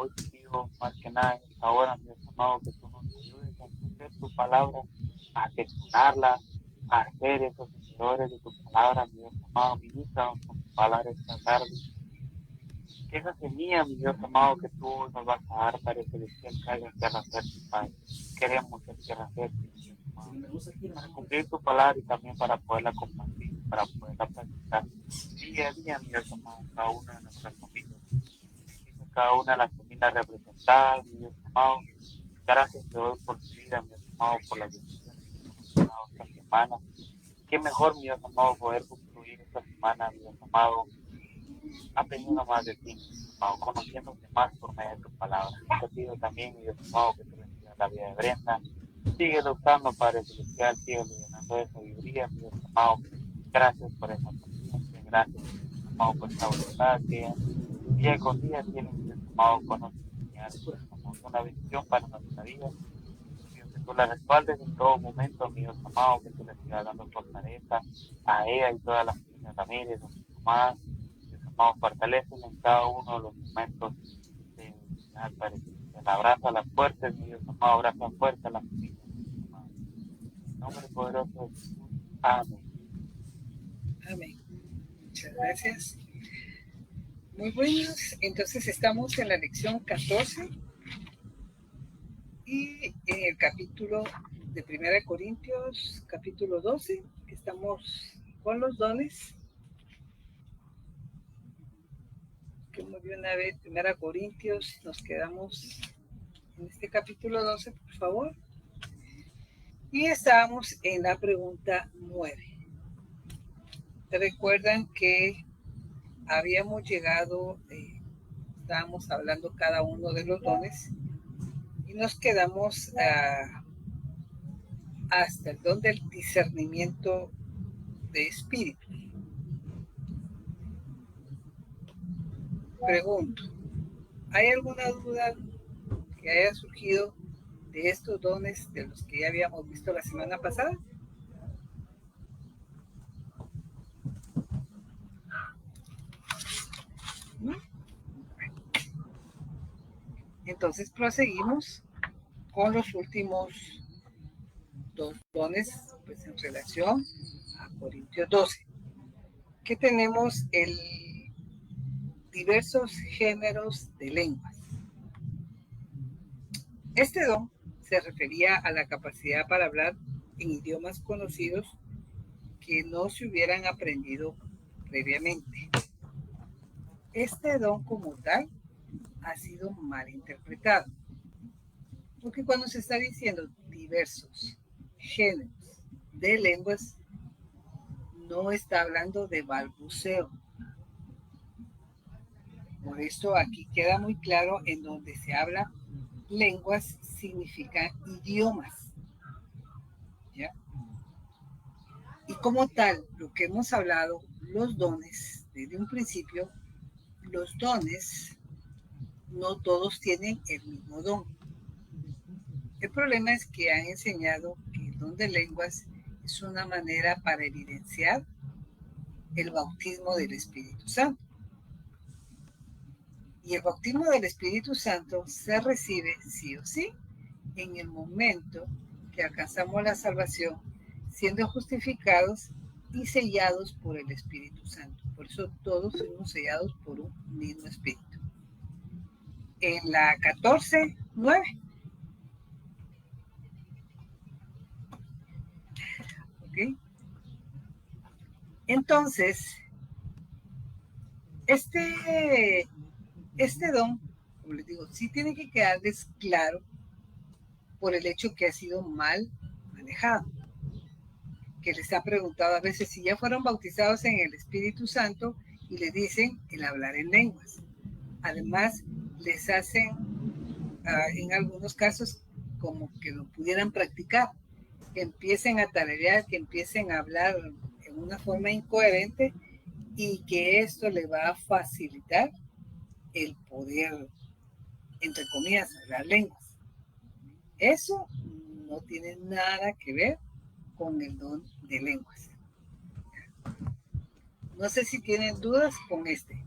hoy te pido más que nada en esta hora, mi Dios amado, que tú nos ayudes a entender tu palabra, a gestionarla, a hacer esos seguidores de tu palabra, mi Dios amado, ministra con tu palabra esta tarde. Que esa semilla, mi Dios amado, que tú nos vas a dar para ese deseo caiga en tierra fértil, Padre. Queremos ser tierra fértil, mi Dios amado, para cumplir tu palabra y también para poderla compartir, para poderla practicar día a día, mi Dios amado, cada una de nuestras familias. Bendice cada una de las familias representadas, mi Dios amado. Gracias te doy por tu vida, mi Dios amado, por las bendiciones que tú nos has dado esta semana. Qué mejor, mi Dios amado, poder concluir esta semana, mi Dios amado, aprendiendo más de ti, mi Dios amado, conociéndote más por medio de tu palabra. Te pido también, mi Dios amado, que tú bendigas la vida de Brenda. Síguelo usando, Padre Celestial, síguelo llenando de sabiduría, mi Dios amado. Gracias por esa paciencia, gracias, mi Dios amado, por esa voluntad que día con día tiene, mi Dios amado, con nosotros. Somos una bendición para nuestra vida. Dios, que tú la respaldes en todo momento, mi Dios amado, que tú le sigas dando fortaleza a ella y todas las familias Ramírez, a sus mamás. Dios amado, fortalecen en cada uno de los momentos de Padre. El abrazo a las fuertes, mi Dios amado, abrazo fuerte a la familia, mi Dios amado. En el nombre poderoso de Jesús. Amén. Amén. Muchas gracias. Muy buenos. Entonces estamos en la lección 14 y en el capítulo de 1 Corintios, capítulo 12, que estamos con los dones. Que muy bien, una vez, 1 Corintios, nos quedamos en este capítulo 12, por favor. Y estábamos en la pregunta 9. ¿Recuerdan que habíamos llegado, estábamos hablando cada uno de los dones y nos quedamos hasta el don del discernimiento de espíritu? Pregunto, ¿hay alguna duda que haya surgido de estos dones de los que ya habíamos visto la semana pasada? ¿No? Entonces proseguimos con los últimos dos dones, pues en relación a Corintios 12, que tenemos el diversos géneros de lenguas. Este don se refería a la capacidad para hablar en idiomas conocidos que no se hubieran aprendido previamente. Este don como tal ha sido mal interpretado, porque cuando se está diciendo diversos géneros de lenguas, no está hablando de balbuceo. Por esto aquí queda muy claro en donde se habla lenguas significa idiomas, ¿ya? Y como tal, lo que hemos hablado, los dones, desde un principio, los dones no todos tienen el mismo don. El problema es que han enseñado que el don de lenguas es una manera para evidenciar el bautismo del Espíritu Santo. Y el bautismo del Espíritu Santo se recibe sí o sí en el momento que alcanzamos la salvación, siendo justificados y sellados por el Espíritu Santo. Por eso todos fuimos sellados por un mismo Espíritu. En la 14:9. ¿Ok? Entonces, este don, como les digo, sí tiene que quedarles claro por el hecho que ha sido mal manejado. Que les ha preguntado a veces si ya fueron bautizados en el Espíritu Santo y les dicen el hablar en lenguas. Además, les hacen, en algunos casos, como que lo pudieran practicar, que empiecen a tararear, que empiecen a hablar en una forma incoherente y que esto le va a facilitar el poder, entre comillas, hablar lenguas. Eso no tiene nada que ver con el don de lenguas. No sé si tienen dudas con este.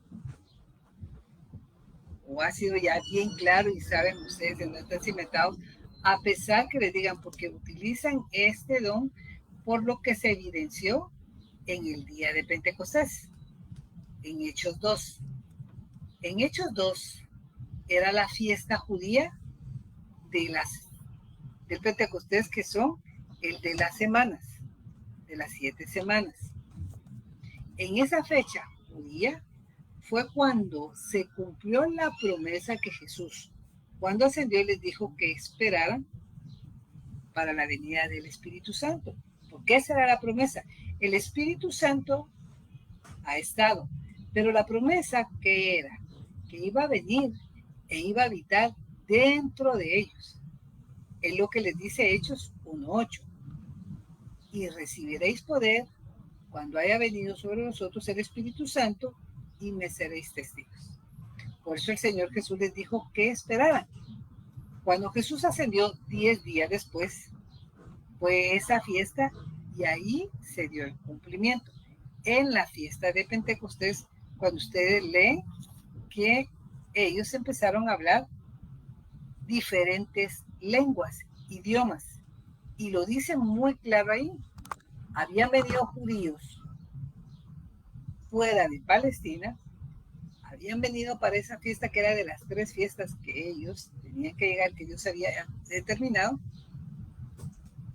o ha sido ya bien claro y saben ustedes que no están cimentados, a pesar que les digan, porque utilizan este don por lo que se evidenció en el día de Pentecostés, en Hechos 2. En Hechos 2 era la fiesta judía del Pentecostés, que son el de las semanas, de las 7 semanas. En esa fecha judía fue cuando se cumplió la promesa que Jesús, cuando ascendió, les dijo que esperaran para la venida del Espíritu Santo. ¿Por qué será la promesa? El Espíritu Santo ha estado, pero la promesa que era que iba a venir e iba a habitar dentro de ellos. Es lo que les dice Hechos 1:8. Y recibiréis poder cuando haya venido sobre vosotros el Espíritu Santo y me seréis testigos. Por eso el Señor Jesús les dijo que esperaran. Cuando Jesús ascendió 10 días después, fue esa fiesta y ahí se dio el cumplimiento. En la fiesta de Pentecostés, cuando ustedes leen que ellos empezaron a hablar diferentes lenguas, idiomas, y lo dicen muy claro ahí. Habían venido judíos fuera de Palestina, habían venido para esa fiesta que era de las 3 fiestas que ellos tenían que llegar, que Dios había determinado.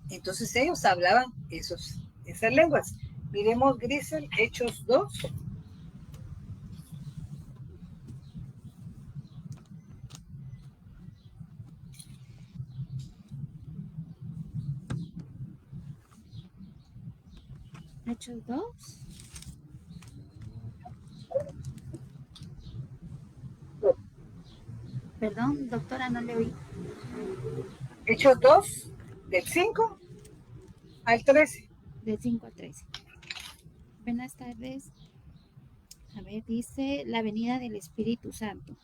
Entonces ellos hablaban esas lenguas. Miremos, Grisel, Hechos 2. Hechos 2. Perdón, doctora, no le oí. Hechos 2, del 5 al 13. Del 5 al 13. Buenas tardes. A ver, dice la venida del Espíritu Santo.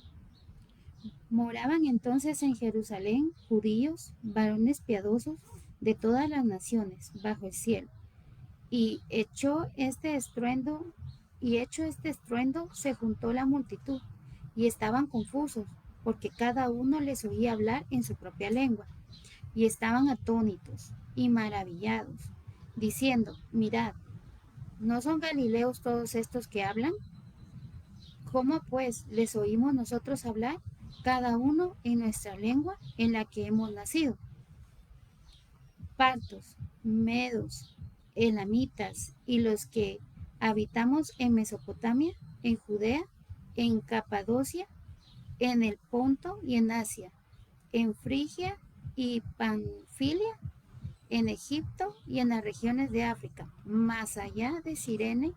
Moraban entonces en Jerusalén judíos, varones piadosos de todas las naciones bajo el cielo. Y hecho este estruendo, se juntó la multitud, y estaban confusos, porque cada uno les oía hablar en su propia lengua, y estaban atónitos y maravillados, diciendo: mirad, ¿no son galileos todos estos que hablan? ¿Cómo pues les oímos nosotros hablar, cada uno en nuestra lengua en la que hemos nacido? Partos, medos, elamitas y los que habitamos en Mesopotamia, en Judea, en Capadocia, en el Ponto y en Asia, en Frigia y Panfilia, en Egipto y en las regiones de África, más allá de Cirene,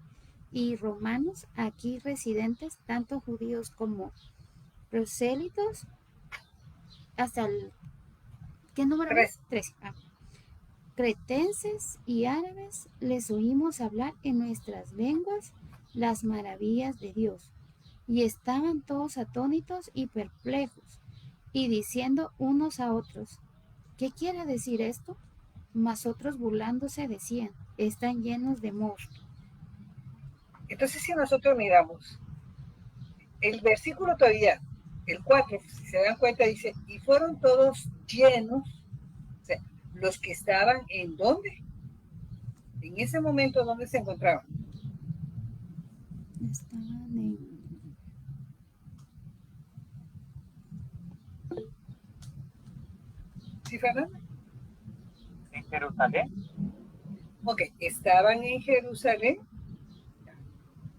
y romanos aquí residentes, tanto judíos como prosélitos, hasta el... ¿qué número? 3. Cretenses y árabes, les oímos hablar en nuestras lenguas las maravillas de Dios. Y estaban todos atónitos y perplejos, y diciendo unos a otros: ¿qué quiere decir esto? Mas otros burlándose decían: están llenos de mosto. Entonces, si nosotros miramos el versículo todavía, el 4, si se dan cuenta, dice: y fueron todos llenos. O sea, los que estaban ¿en dónde? En ese momento, ¿dónde se encontraban? Estaban en... ¿Sí, Fernanda? En Jerusalén. Ok, estaban en Jerusalén.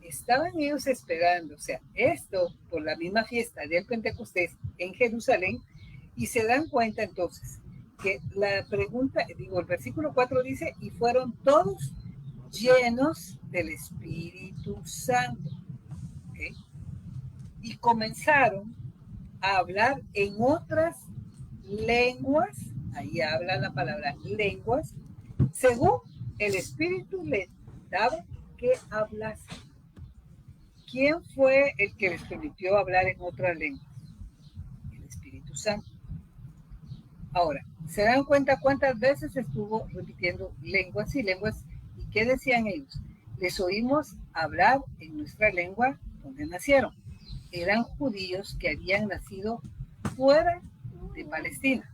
Estaban ellos esperando, o sea, esto por la misma fiesta del Pentecostés en Jerusalén, y se dan cuenta entonces que la pregunta, el versículo 4 dice: y fueron todos llenos del Espíritu Santo. ¿Okay? Y comenzaron a hablar en otras lenguas, ahí habla la palabra lenguas, según el Espíritu les daba que hablasen. ¿Quién fue el que les permitió hablar en otras lenguas? El Espíritu Santo. Ahora, ¿se dan cuenta cuántas veces estuvo repitiendo lenguas y lenguas? ¿Y qué decían ellos? Les oímos hablar en nuestra lengua donde nacieron. eran judíos que habían nacido fuera de Palestina.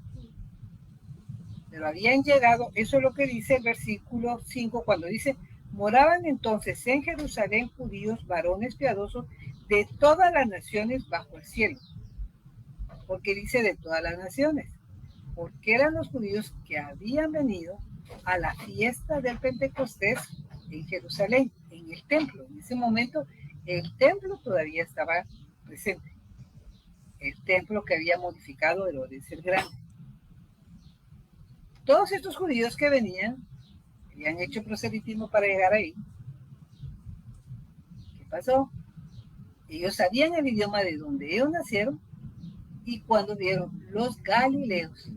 Pero habían llegado, eso es lo que dice el versículo 5, cuando dice, moraban entonces en Jerusalén judíos, varones piadosos, de todas las naciones bajo el cielo. Porque dice de todas las naciones, porque eran los judíos que habían venido a la fiesta del Pentecostés en Jerusalén, en el templo. En ese momento el templo todavía estaba presente, el templo que había modificado Herodes el Grande. Todos estos judíos que venían, habían hecho proselitismo para llegar ahí. ¿Qué pasó? Ellos sabían el idioma de donde ellos nacieron y cuando vieron los galileos.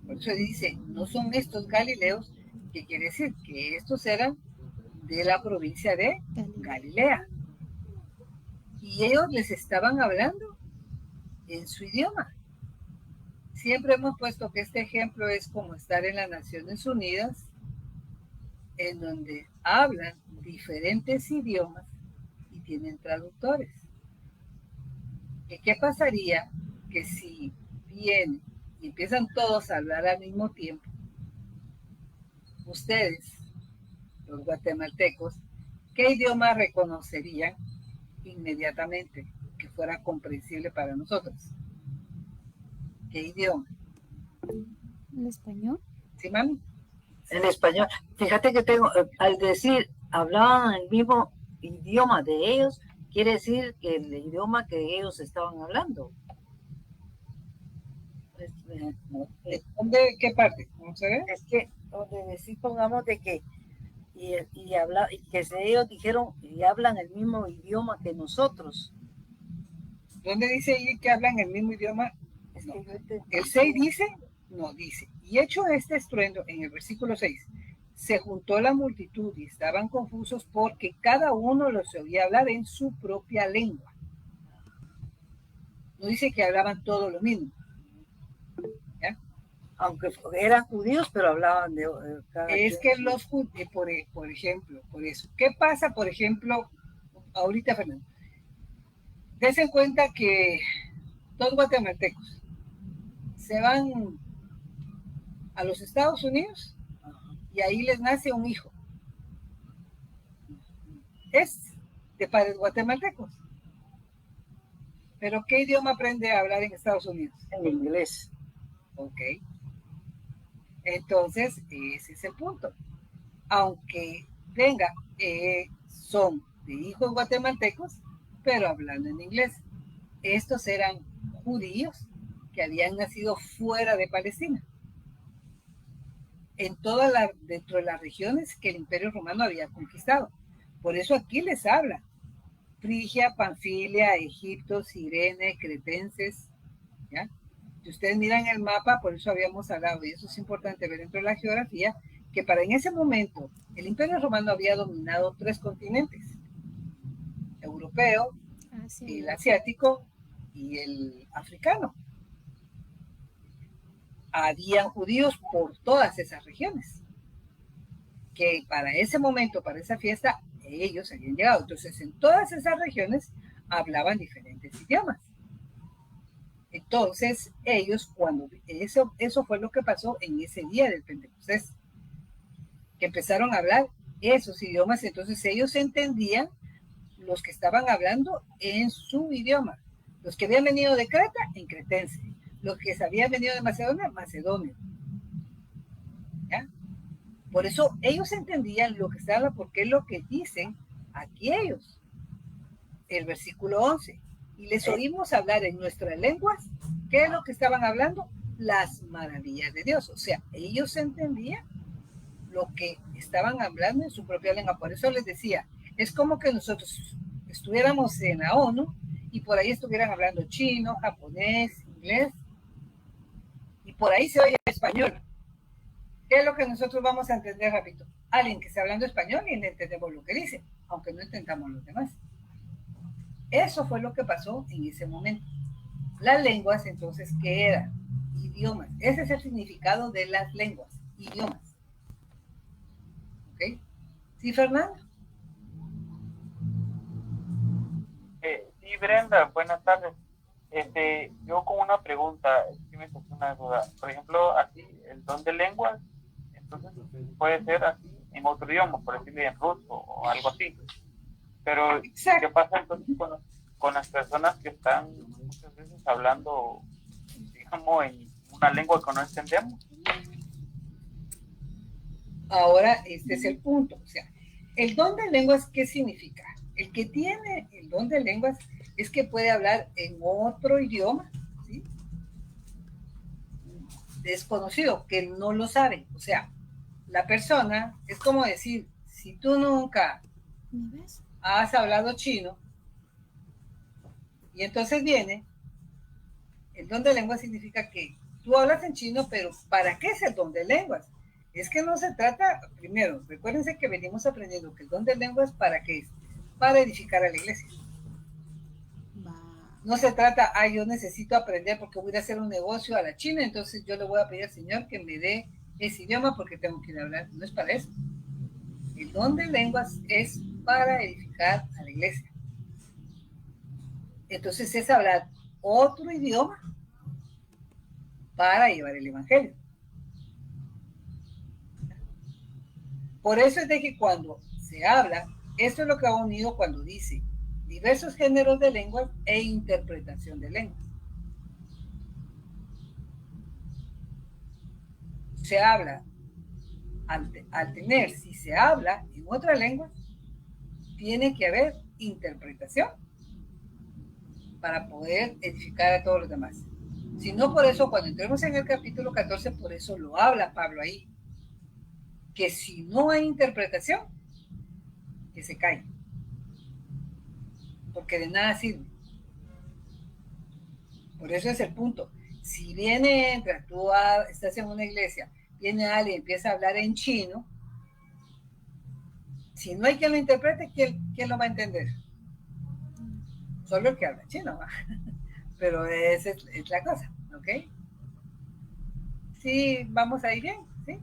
Por eso dice, no son estos galileos, que quiere decir que estos eran de la provincia de Galilea. Y ellos les estaban hablando en su idioma. Siempre hemos puesto que este ejemplo es como estar en las Naciones Unidas, en donde hablan diferentes idiomas y tienen traductores. ¿Qué pasaría que si vienen y empiezan todos a hablar al mismo tiempo? Ustedes, los guatemaltecos, ¿qué idioma reconocerían inmediatamente que fuera comprensible para nosotros? ¿Qué idioma? ¿El español? ¿Sí, mami? En español. Fíjate que al decir, hablaban el mismo idioma de ellos, quiere decir que el idioma que ellos estaban hablando. ¿Qué parte? Vamos a ver. Es que donde decir, pongamos de que y que ellos dijeron y hablan el mismo idioma que nosotros. ¿Dónde dice ahí que hablan el mismo idioma? Es no. que El 6 dice, no dice. Y hecho este estruendo en el versículo 6, se juntó la multitud y estaban confusos porque cada uno los oía hablar en su propia lengua. No dice que hablaban todo lo mismo. ¿Ya? Aunque eran judíos, pero hablaban de cada es que los judíos, por ejemplo, por eso. ¿Qué pasa, por ejemplo, ahorita, Fernando? Des en cuenta que dos guatemaltecos se van a los Estados Unidos y ahí les nace un hijo. Es de padres guatemaltecos. ¿Pero qué idioma aprende a hablar en Estados Unidos? En inglés. Ok. Entonces, ese es el punto. Aunque venga, son de hijos guatemaltecos, pero hablando en inglés. Estos eran judíos que habían nacido fuera de Palestina, dentro de las regiones que el Imperio Romano había conquistado. Por eso aquí les habla Frigia, Panfilia, Egipto, Cirene, cretenses, ¿ya? Si ustedes miran el mapa, por eso habíamos hablado, y eso es importante ver dentro de la geografía, que para en ese momento el Imperio Romano había dominado 3 continentes, europeo, el asiático y el africano. Habían judíos por todas esas regiones, que para ese momento, para esa fiesta, ellos habían llegado. Entonces, en todas esas regiones hablaban diferentes idiomas. Entonces, ellos, cuando eso fue lo que pasó en ese día del Pentecostés, que empezaron a hablar esos idiomas. Entonces, ellos entendían los que estaban hablando en su idioma. Los que habían venido de Creta, en cretense. Los que habían venido de Macedonia, macedonio. ¿Ya? Por eso ellos entendían lo que estaba, porque es lo que dicen aquí ellos. El versículo 11. Y les oímos hablar en nuestras lenguas. ¿Qué es lo que estaban hablando? Las maravillas de Dios. O sea, ellos entendían lo que estaban hablando en su propia lengua. Por eso les decía, es como que nosotros estuviéramos en la ONU y por ahí estuvieran hablando chino, japonés, inglés, y por ahí se oye español. ¿Qué es lo que nosotros vamos a entender, repito? Alguien que está hablando español y entendemos lo que dice, aunque no entendamos los demás. Eso fue lo que pasó en ese momento. Las lenguas, entonces, ¿qué eran? Idiomas. Ese es el significado de las lenguas, idiomas. ¿Ok? ¿Sí, Fernando? Sí, Sí, Brenda, buenas tardes. Yo con una pregunta, es que me surgió una duda. Por ejemplo, así, el don de lenguas, entonces puede ser así en otro idioma, por decirlo en ruso o algo así. Pero, Exacto. ¿qué pasa entonces con las personas que están muchas veces hablando, digamos, en una lengua que no entendemos? Ahora, este es el punto. O sea, el don de lenguas, ¿qué significa? El que tiene el don de lenguas es que puede hablar en otro idioma, ¿sí? Desconocido, que no lo sabe. O sea, la persona es como decir, si tú nunca ¿Me ves? has hablado chino y entonces viene, el don de lenguas significa que tú hablas en chino, pero ¿para qué es el don de lenguas? Es que no se trata, primero, recuérdense que venimos aprendiendo que el don de lenguas ¿para qué es? Para edificar a la iglesia. Va. No se trata, yo necesito aprender porque voy a hacer un negocio a la China, entonces yo le voy a pedir al Señor que me dé ese idioma porque tengo que ir a hablar. No es para eso. El don de lenguas es para edificar a la iglesia. Entonces es hablar otro idioma para llevar el evangelio. Por eso es de que cuando se habla, esto es lo que ha unido cuando dice diversos géneros de lenguas e interpretación de lenguas. Se habla, al tener, si se habla en otra lengua, tiene que haber interpretación para poder edificar a todos los demás. Si no, por eso, cuando entremos en el capítulo 14, por eso lo habla Pablo ahí, que si no hay interpretación, que se cae, porque de nada sirve. Por eso es el punto. Si viene, entra, tú estás en una iglesia, viene alguien y empieza a hablar en chino, si no hay quien lo interprete, ¿quién lo va a entender? Solo el que habla chino, ¿va? Pero esa es la cosa, ¿ok? Sí, vamos a ir bien, ¿sí?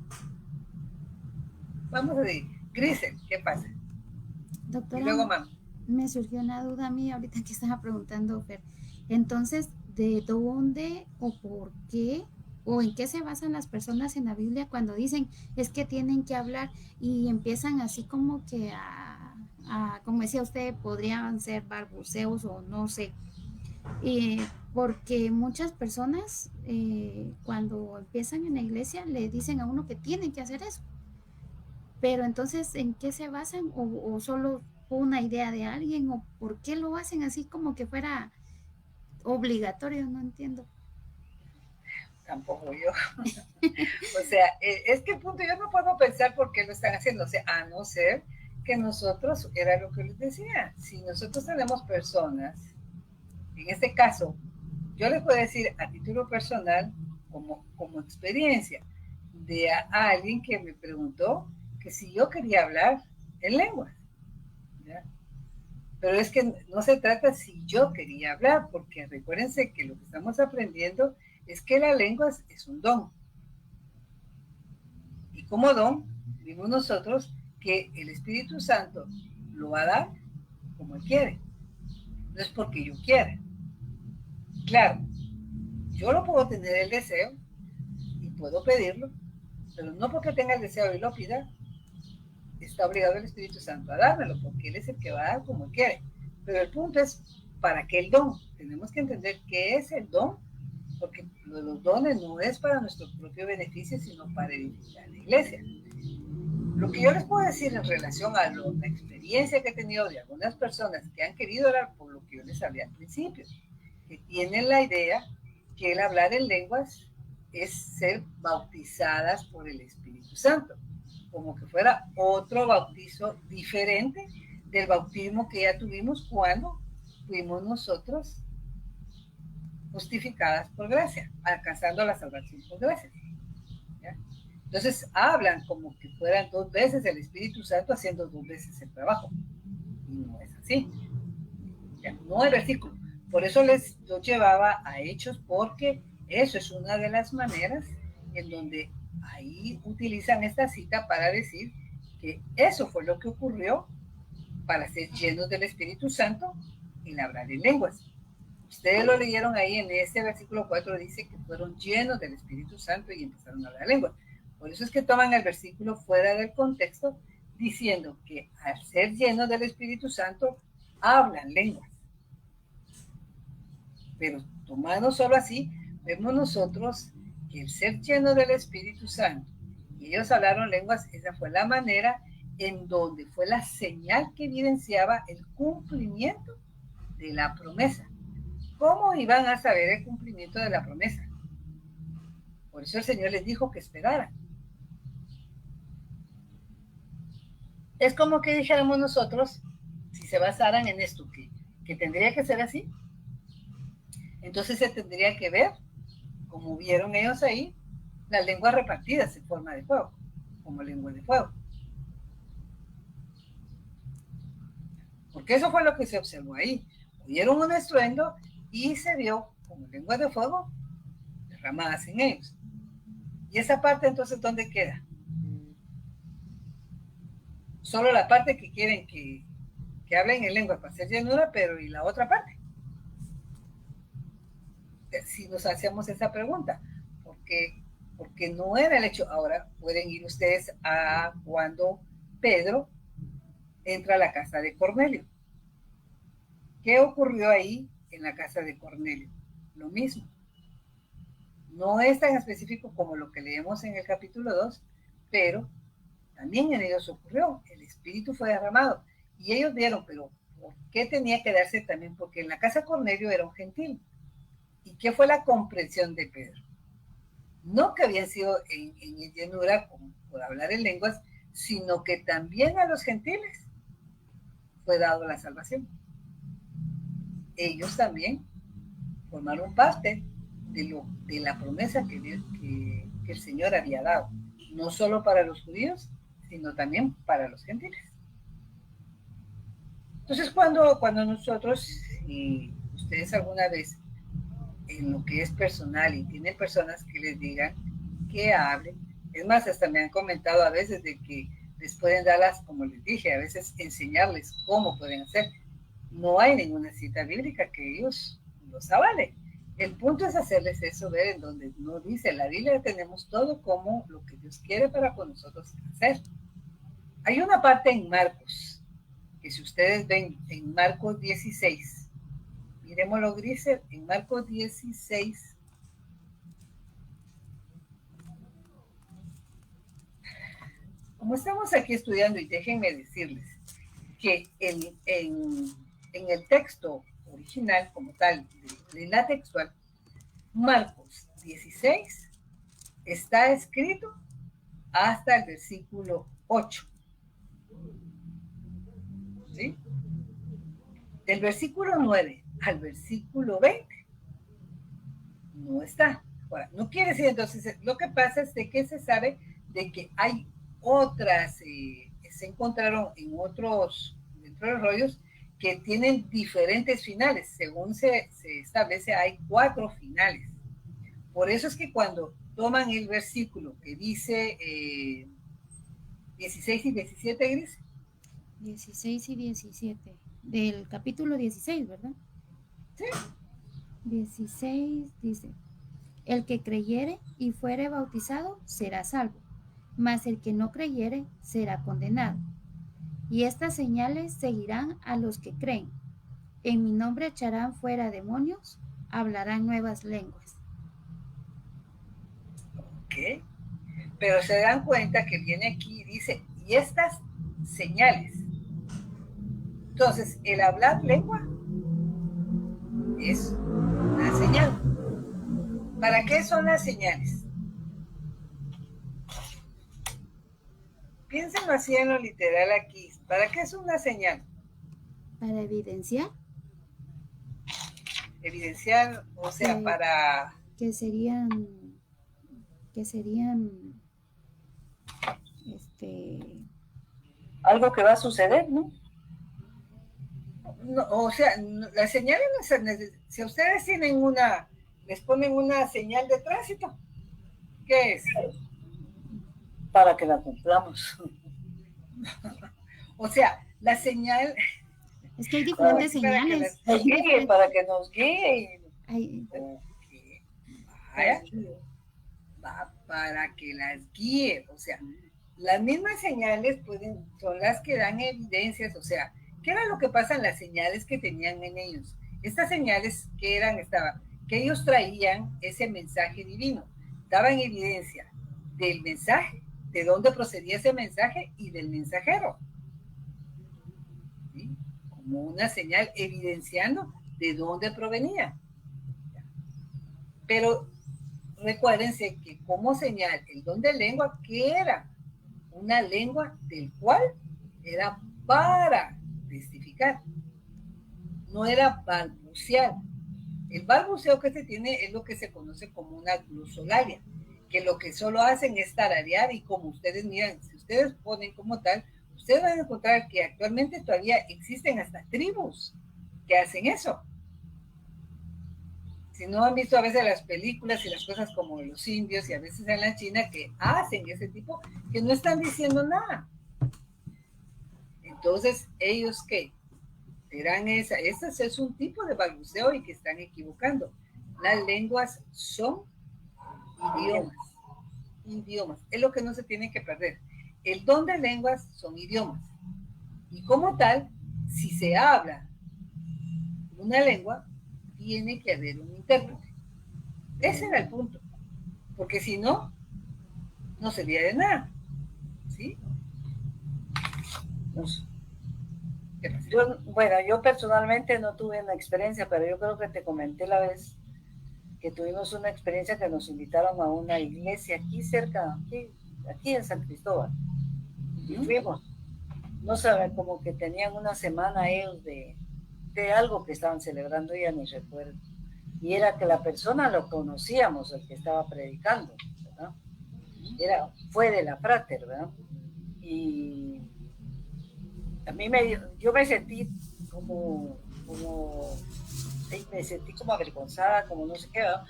Vamos a ir. Grisel, ¿qué pasa? Doctora, Y luego, mamá. me surgió una duda a mí ahorita que estaba preguntando, Fer. Entonces, ¿de dónde o por qué o en qué se basan las personas en la Biblia cuando dicen es que tienen que hablar y empiezan así como que como decía usted, podrían ser balbuceos o no sé? Porque muchas personas cuando empiezan en la iglesia le dicen a uno que tienen que hacer eso. Pero entonces, ¿en qué se basan? ¿O solo fue una idea de alguien? ¿O por qué lo hacen así como que fuera obligatorio? No entiendo. Tampoco yo. O sea, es que punto yo no puedo pensar por qué lo están haciendo. O sea, a no ser que nosotros, era lo que les decía, si nosotros tenemos personas, en este caso, yo les puedo decir a título personal, como experiencia, de a alguien que me preguntó que si yo quería hablar en lenguas. ¿Ya? Pero es que no se trata si yo quería hablar, porque recuérdense que lo que estamos aprendiendo es que la lengua es un don. Y como don, vimos nosotros que el Espíritu Santo lo va a dar como Él quiere. No es porque yo quiera. Claro, yo lo puedo tener el deseo y puedo pedirlo, pero no porque tenga el deseo y lo pida, está obligado el Espíritu Santo a dármelo, porque Él es el que va a dar como Él quiere. Pero el punto es, ¿para qué el don? Tenemos que entender qué es el don, porque los dones no es para nuestro propio beneficio, sino para edificar la iglesia. Lo que yo les puedo decir en relación a la experiencia que he tenido de algunas personas que han querido orar por lo que yo les hablé al principio, que tienen la idea que el hablar en lenguas es ser bautizadas por el Espíritu Santo, como que fuera otro bautizo diferente del bautismo que ya tuvimos cuando fuimos nosotros justificadas por gracia, alcanzando la salvación por gracia. ¿Ya? Entonces hablan como que fueran 2 veces el Espíritu Santo haciendo 2 veces el trabajo. Y no es así. ¿Ya? No el versículo. Por eso lo llevaba a Hechos, porque eso es una de las maneras en donde ahí utilizan esta cita para decir que eso fue lo que ocurrió para ser llenos del Espíritu Santo el hablar en lenguas. Ustedes lo leyeron ahí en ese versículo 4, dice que fueron llenos del Espíritu Santo y empezaron a hablar lenguas. Por eso es que toman el versículo fuera del contexto, diciendo que al ser llenos del Espíritu Santo, hablan lenguas. Pero tomando solo así, vemos nosotros que el ser lleno del Espíritu Santo, y ellos hablaron lenguas, esa fue la manera en donde fue la señal que evidenciaba el cumplimiento de la promesa. ¿Cómo iban a saber el cumplimiento de la promesa? Por eso el Señor les dijo que esperaran. Es como que dijéramos nosotros, si se basaran en esto, que tendría que ser así, entonces se tendría que ver, como vieron ellos ahí, las lenguas repartidas en forma de fuego, como lengua de fuego. Porque eso fue lo que se observó ahí. Oyeron un estruendo y se vio como lenguas de fuego derramadas en ellos. Y esa parte entonces, ¿dónde queda? Solo la parte que quieren que hablen en lengua para ser llenura, pero ¿y la otra parte? Si nos hacemos esa pregunta, porque no era el hecho. Ahora pueden ir ustedes a cuando Pedro entra a la casa de Cornelio. ¿Qué ocurrió ahí en la casa de Cornelio? Lo mismo. No es tan específico como lo que leemos en el capítulo 2, pero también en ellos ocurrió. El Espíritu fue derramado. Y ellos vieron, pero ¿por qué tenía que darse también? Porque en la casa de Cornelio era un gentil. ¿Y qué fue la comprensión de Pedro? No que habían sido en llenura por hablar en lenguas, sino que también a los gentiles fue dado la salvación. Ellos también formaron parte de la promesa que el Señor había dado, no solo para los judíos, sino también para los gentiles. Entonces, cuando nosotros, y ustedes alguna vez, en lo que es personal, y tienen personas que les digan que hablen, es más, hasta me han comentado a veces de que les pueden darlas, como les dije, a veces enseñarles cómo pueden hacer. No hay ninguna cita bíblica que ellos los avalen. El punto es hacerles eso, ver en donde no dice la Biblia, tenemos todo como lo que Dios quiere para con nosotros hacer. Hay una parte en Marcos, que si ustedes ven en Marcos 16, miremoslo, Grisel, en Marcos 16, como estamos aquí estudiando, y déjenme decirles que en el texto original como tal, de la textual, Marcos 16 está escrito hasta el versículo 8. ¿Sí? Del versículo 9 al versículo 20 no está. Ahora, no quiere decir entonces, lo que pasa es de que se sabe de que hay otras, se encontraron en otros, dentro de los rollos, que tienen diferentes finales. Según se establece, hay 4 finales. Por eso es que cuando toman el versículo que dice 16 y 17, Gris. 16 y 17. Del capítulo 16, ¿verdad? Sí. 16 dice: el que creyere y fuere bautizado será salvo, mas el que no creyere será condenado. Y estas señales seguirán a los que creen. En mi nombre echarán fuera demonios, hablarán nuevas lenguas. Ok. Pero se dan cuenta que viene aquí y dice, y estas señales. Entonces, el hablar lengua es una señal. ¿Para qué son las señales? Piénsenlo así en lo literal aquí. ¿Para qué es una señal? Para evidenciar. Evidenciar, o sea, para... Que serían algo que va a suceder, ¿no? No, o sea, las señales, si ustedes tienen les ponen una señal de tránsito, ¿qué es? Para que la cumplamos. O sea, la señal Es que hay diferentes Para que señales. las- Nos guíe, para que nos guíe. Hay- Ok, vaya, para que las guíe, o sea, las mismas señales son las que dan evidencias, o sea, ¿qué era lo que pasa en las señales que tenían en ellos? Estas señales que ellos traían ese mensaje divino, daban evidencia del mensaje, de dónde procedía ese mensaje y del mensajero, ¿sí? Como una señal evidenciando de dónde provenía. Pero recuérdense que como señal, el don de lengua, ¿qué era? Una lengua del cual era para testificar, no era balbucear. El balbuceo que se tiene es lo que se conoce como una glosolalia, que lo que solo hacen es tararear y como ustedes miran, si ustedes ponen como tal, ustedes van a encontrar que actualmente todavía existen hasta tribus que hacen eso. Si no han visto a veces las películas y las cosas como los indios y a veces en la China que hacen ese tipo, que no están diciendo nada. Entonces, ellos qué serán ese es un tipo de balbuceo y que están equivocando. Las lenguas son idiomas. Idiomas. Es lo que no se tiene que perder. El don de lenguas son idiomas. Y como tal, si se habla una lengua, tiene que haber un intérprete. Ese era el punto. Porque si no, no sería de nada. ¿Sí? No sé. Yo personalmente no tuve una experiencia, pero yo creo que te comenté la vez que tuvimos una experiencia que nos invitaron a una iglesia aquí cerca, aquí en San Cristóbal. Y fuimos, no saben, como que tenían una semana ellos de algo que estaban celebrando, ya ni recuerdo. Y era que la persona lo conocíamos, el que estaba predicando, ¿verdad? Fue de la Frater, ¿verdad? Y a mí yo me sentí me sentí como avergonzada, como no sé qué, ¿verdad?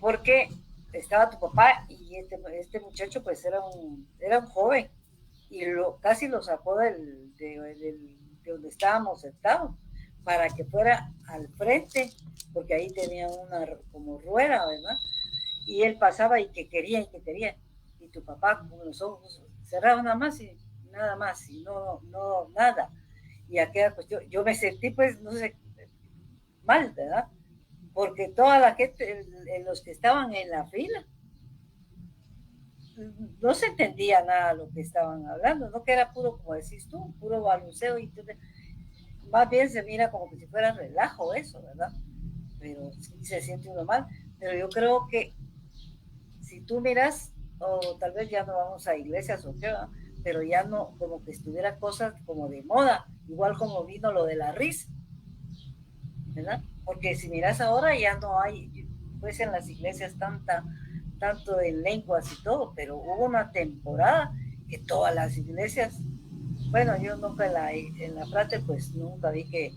Porque estaba tu papá y este muchacho pues era un joven y casi lo sacó de donde estábamos sentados para que fuera al frente, porque ahí tenía una como rueda, ¿verdad? Y él pasaba y que quería, y tu papá con los ojos cerrados nada más y no, nada. Y aquella cuestión, yo me sentí pues, no sé, mal, ¿verdad? Porque toda la gente, los que estaban en la fila, no se entendía nada lo que estaban hablando, no que era puro, como decís tú, puro balbuceo, y más bien se mira como que si fuera relajo eso, ¿verdad? Pero sí se siente uno mal, pero yo creo que si tú miras, o tal vez ya no vamos a iglesias o qué, ¿verdad? Pero ya no, como que estuviera cosas como de moda, igual como vino lo de la risa, ¿verdad? Porque si miras ahora ya no hay, pues en las iglesias tanto en lenguas y todo, pero hubo una temporada que todas las iglesias, bueno, yo nunca en la Frate pues nunca vi que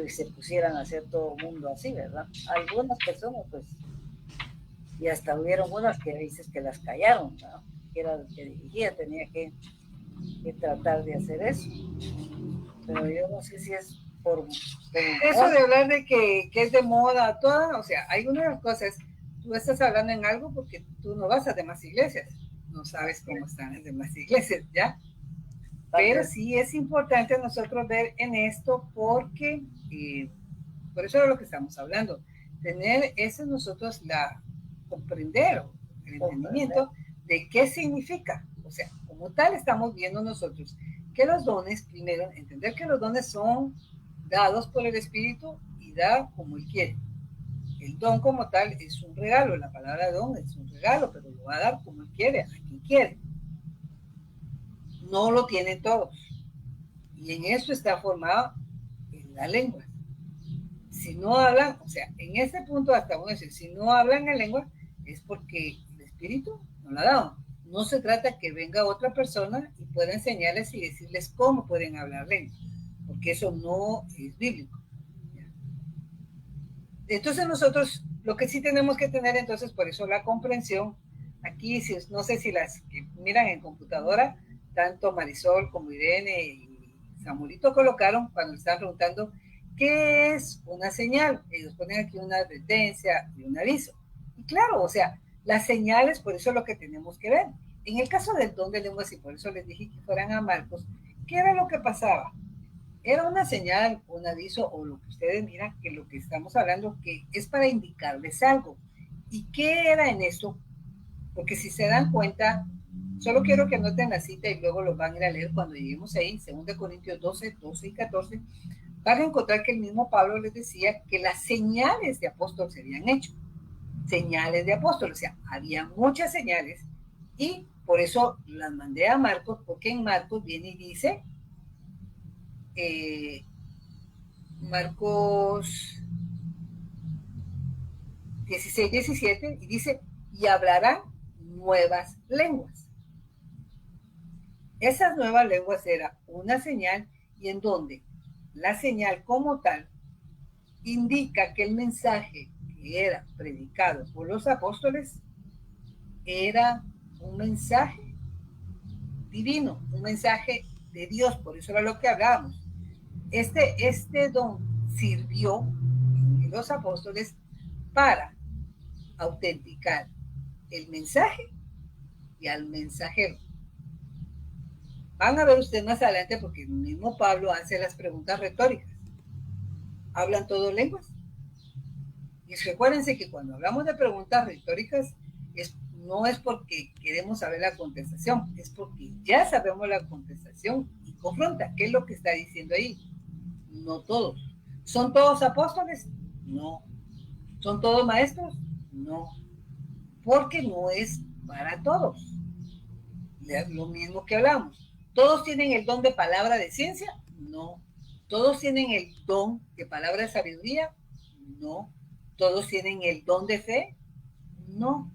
se pusieran a hacer todo el mundo así, ¿verdad? Algunas personas pues, y hasta hubieron unas que dices que las callaron, ¿no? Que era el que dirigía, tenía que tratar de hacer eso, pero yo no sé si es por eso de hablar de que es de moda, toda, o sea, hay una de las cosas, tú estás hablando en algo porque tú no vas a demás iglesias, no sabes cómo están las demás iglesias, ¿ya? Pero sí es importante nosotros ver en esto porque, por eso es lo que estamos hablando, tener eso nosotros comprender el entendimiento de qué significa, o sea, como tal estamos viendo nosotros que los dones, primero, entender que los dones son dados por el Espíritu y da como Él quiere. El don como tal es un regalo, la palabra don es un regalo, pero lo va a dar como Él quiere, a quien quiere. No lo tienen todos. Y en eso está formado en la lengua. Si no hablan, o sea, en este punto hasta uno dice, si no hablan en lengua, es porque el Espíritu no lo ha dado. No se trata que venga otra persona y pueda enseñarles y decirles cómo pueden hablar lengua, porque eso no es bíblico. Entonces nosotros lo que sí tenemos que tener, entonces por eso la comprensión, aquí no sé si las que miran en computadora, tanto Marisol como Irene y Samuelito colocaron cuando le estaban preguntando qué es una señal. Ellos ponen aquí una advertencia y un aviso. Y claro, o sea, las señales, por eso es lo que tenemos que ver. En el caso del don de lenguas, y por eso les dije que fueran a Marcos, ¿qué era lo que pasaba? Era una señal, un aviso, o lo que ustedes miran, que lo que estamos hablando, que es para indicarles algo. ¿Y qué era en eso? Porque si se dan cuenta, solo quiero que anoten la cita y luego lo van a ir a leer cuando lleguemos ahí, 2 Corintios 12, 12 y 14, van a encontrar que el mismo Pablo les decía que las señales de apóstol se habían hecho. Señales de apóstol, o sea, había muchas señales y por eso las mandé a Marcos, porque en Marcos viene y dice, Marcos 16, 17, y dice, y hablarán nuevas lenguas. Esas nuevas lenguas era una señal y en donde la señal como tal indica que el mensaje que era predicado por los apóstoles era un mensaje divino, un mensaje de Dios, por eso era lo que hablábamos. Este don sirvió en los apóstoles para autenticar el mensaje y al mensajero. Van a ver ustedes más adelante porque el mismo Pablo hace las preguntas retóricas. ¿Hablan todos lenguas? Y recuérdense que cuando hablamos de preguntas retóricas no es porque queremos saber la contestación, es porque ya sabemos la contestación y confronta. ¿Qué es lo que está diciendo ahí? No todos. ¿Son todos apóstoles? No. ¿Son todos maestros? No. Porque no es para todos. Lo mismo que hablamos. ¿Todos tienen el don de palabra de ciencia? No. ¿Todos tienen el don de palabra de sabiduría? No. ¿Todos tienen el don de fe? No.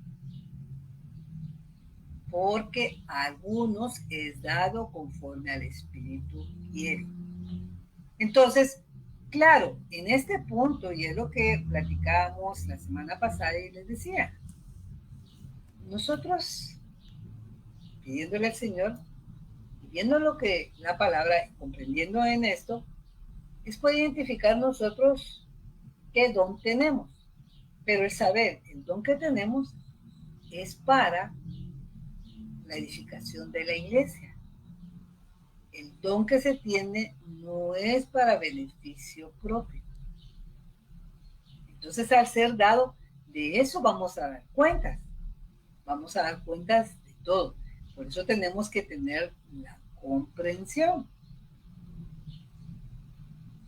Porque a algunos es dado conforme al Espíritu quiere. Entonces, claro, en este punto, y es lo que platicábamos la semana pasada y les decía, nosotros pidiéndole al Señor, viendo lo que la palabra y comprendiendo en esto, es poder identificar nosotros qué don tenemos. Pero el saber el don que tenemos es para la edificación de la iglesia. El don que se tiene no es para beneficio propio. Entonces, al ser dado, de eso vamos a dar cuentas. Vamos a dar cuentas de todo. Por eso tenemos que tener la comprensión.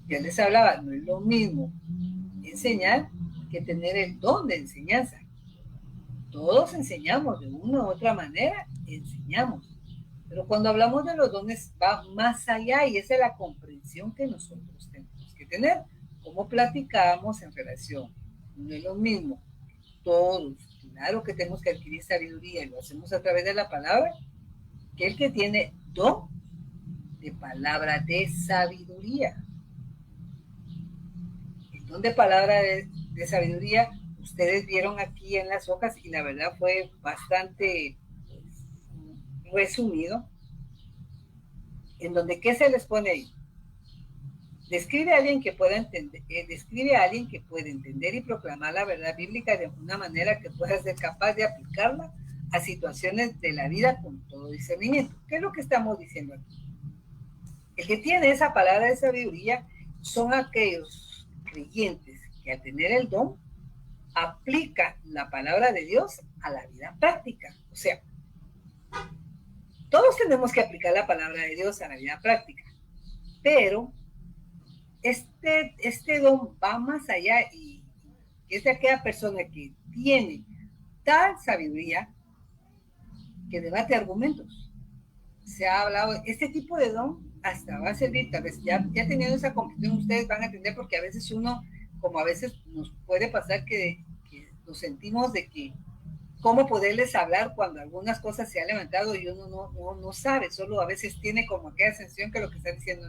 Ya les hablaba, no es lo mismo enseñar que tener el don de enseñanza. Todos enseñamos de una u otra manera, enseñamos. Pero cuando hablamos de los dones va más allá y esa es la comprensión que nosotros tenemos que tener. Como platicábamos en relación, no es lo mismo. Todos, claro que tenemos que adquirir sabiduría y lo hacemos a través de la palabra, que el que tiene don de palabra de sabiduría. El don de palabra de sabiduría, ustedes vieron aquí en las hojas y la verdad fue bastante resumido, en donde ¿qué se les pone ahí? Describe a alguien que pueda entender, puede entender y proclamar la verdad bíblica de una manera que pueda ser capaz de aplicarla a situaciones de la vida con todo discernimiento. ¿Qué es lo que estamos diciendo aquí? El que tiene esa palabra de sabiduría son aquellos creyentes que al tener el don aplica la palabra de Dios a la vida práctica. O sea, todos tenemos que aplicar la palabra de Dios a la vida práctica, pero este don va más allá y es de aquella persona que tiene tal sabiduría que debate argumentos. Se ha hablado, este tipo de don hasta va a servir, tal vez ya teniendo esa comprensión ustedes van a entender, porque a veces uno, como a veces nos puede pasar que nos sentimos de que cómo poderles hablar cuando algunas cosas se han levantado y uno no sabe, solo a veces tiene como aquella sensación que lo que está diciendo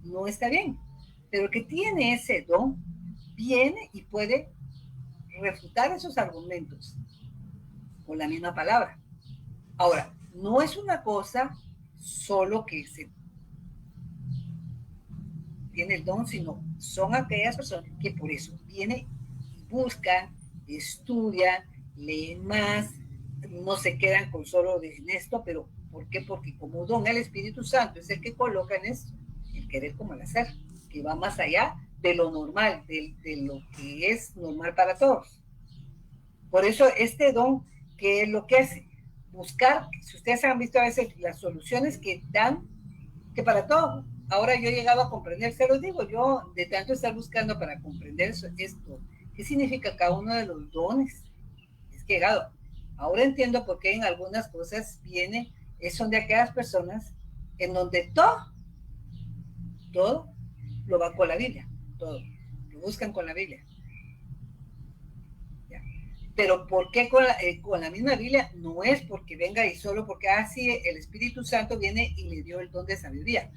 no está bien. Pero el que tiene ese don viene y puede refutar esos argumentos con la misma palabra. Ahora, no es una cosa solo que se tiene el don, sino son aquellas personas que por eso vienen y buscan, estudian, leen más, no se quedan con solo en esto, pero ¿por qué? Porque como don el Espíritu Santo es el que coloca en esto, el querer como el hacer, que va más allá de lo normal, de lo que es normal para todos. Por eso este don, que es lo que hace, buscar, si ustedes han visto a veces las soluciones que dan, que para todo, ahora yo he llegado a comprender, se los digo, yo de tanto estar buscando para comprender esto, qué significa cada uno de los dones, es que he llegado, ahora entiendo por qué en algunas cosas viene, son de aquellas personas en donde todo lo va con la Biblia, todo, lo buscan con la Biblia. ¿Ya? Pero ¿por qué con la misma Biblia? No es porque venga y solo porque así el Espíritu Santo viene y le dio el don de sabiduría.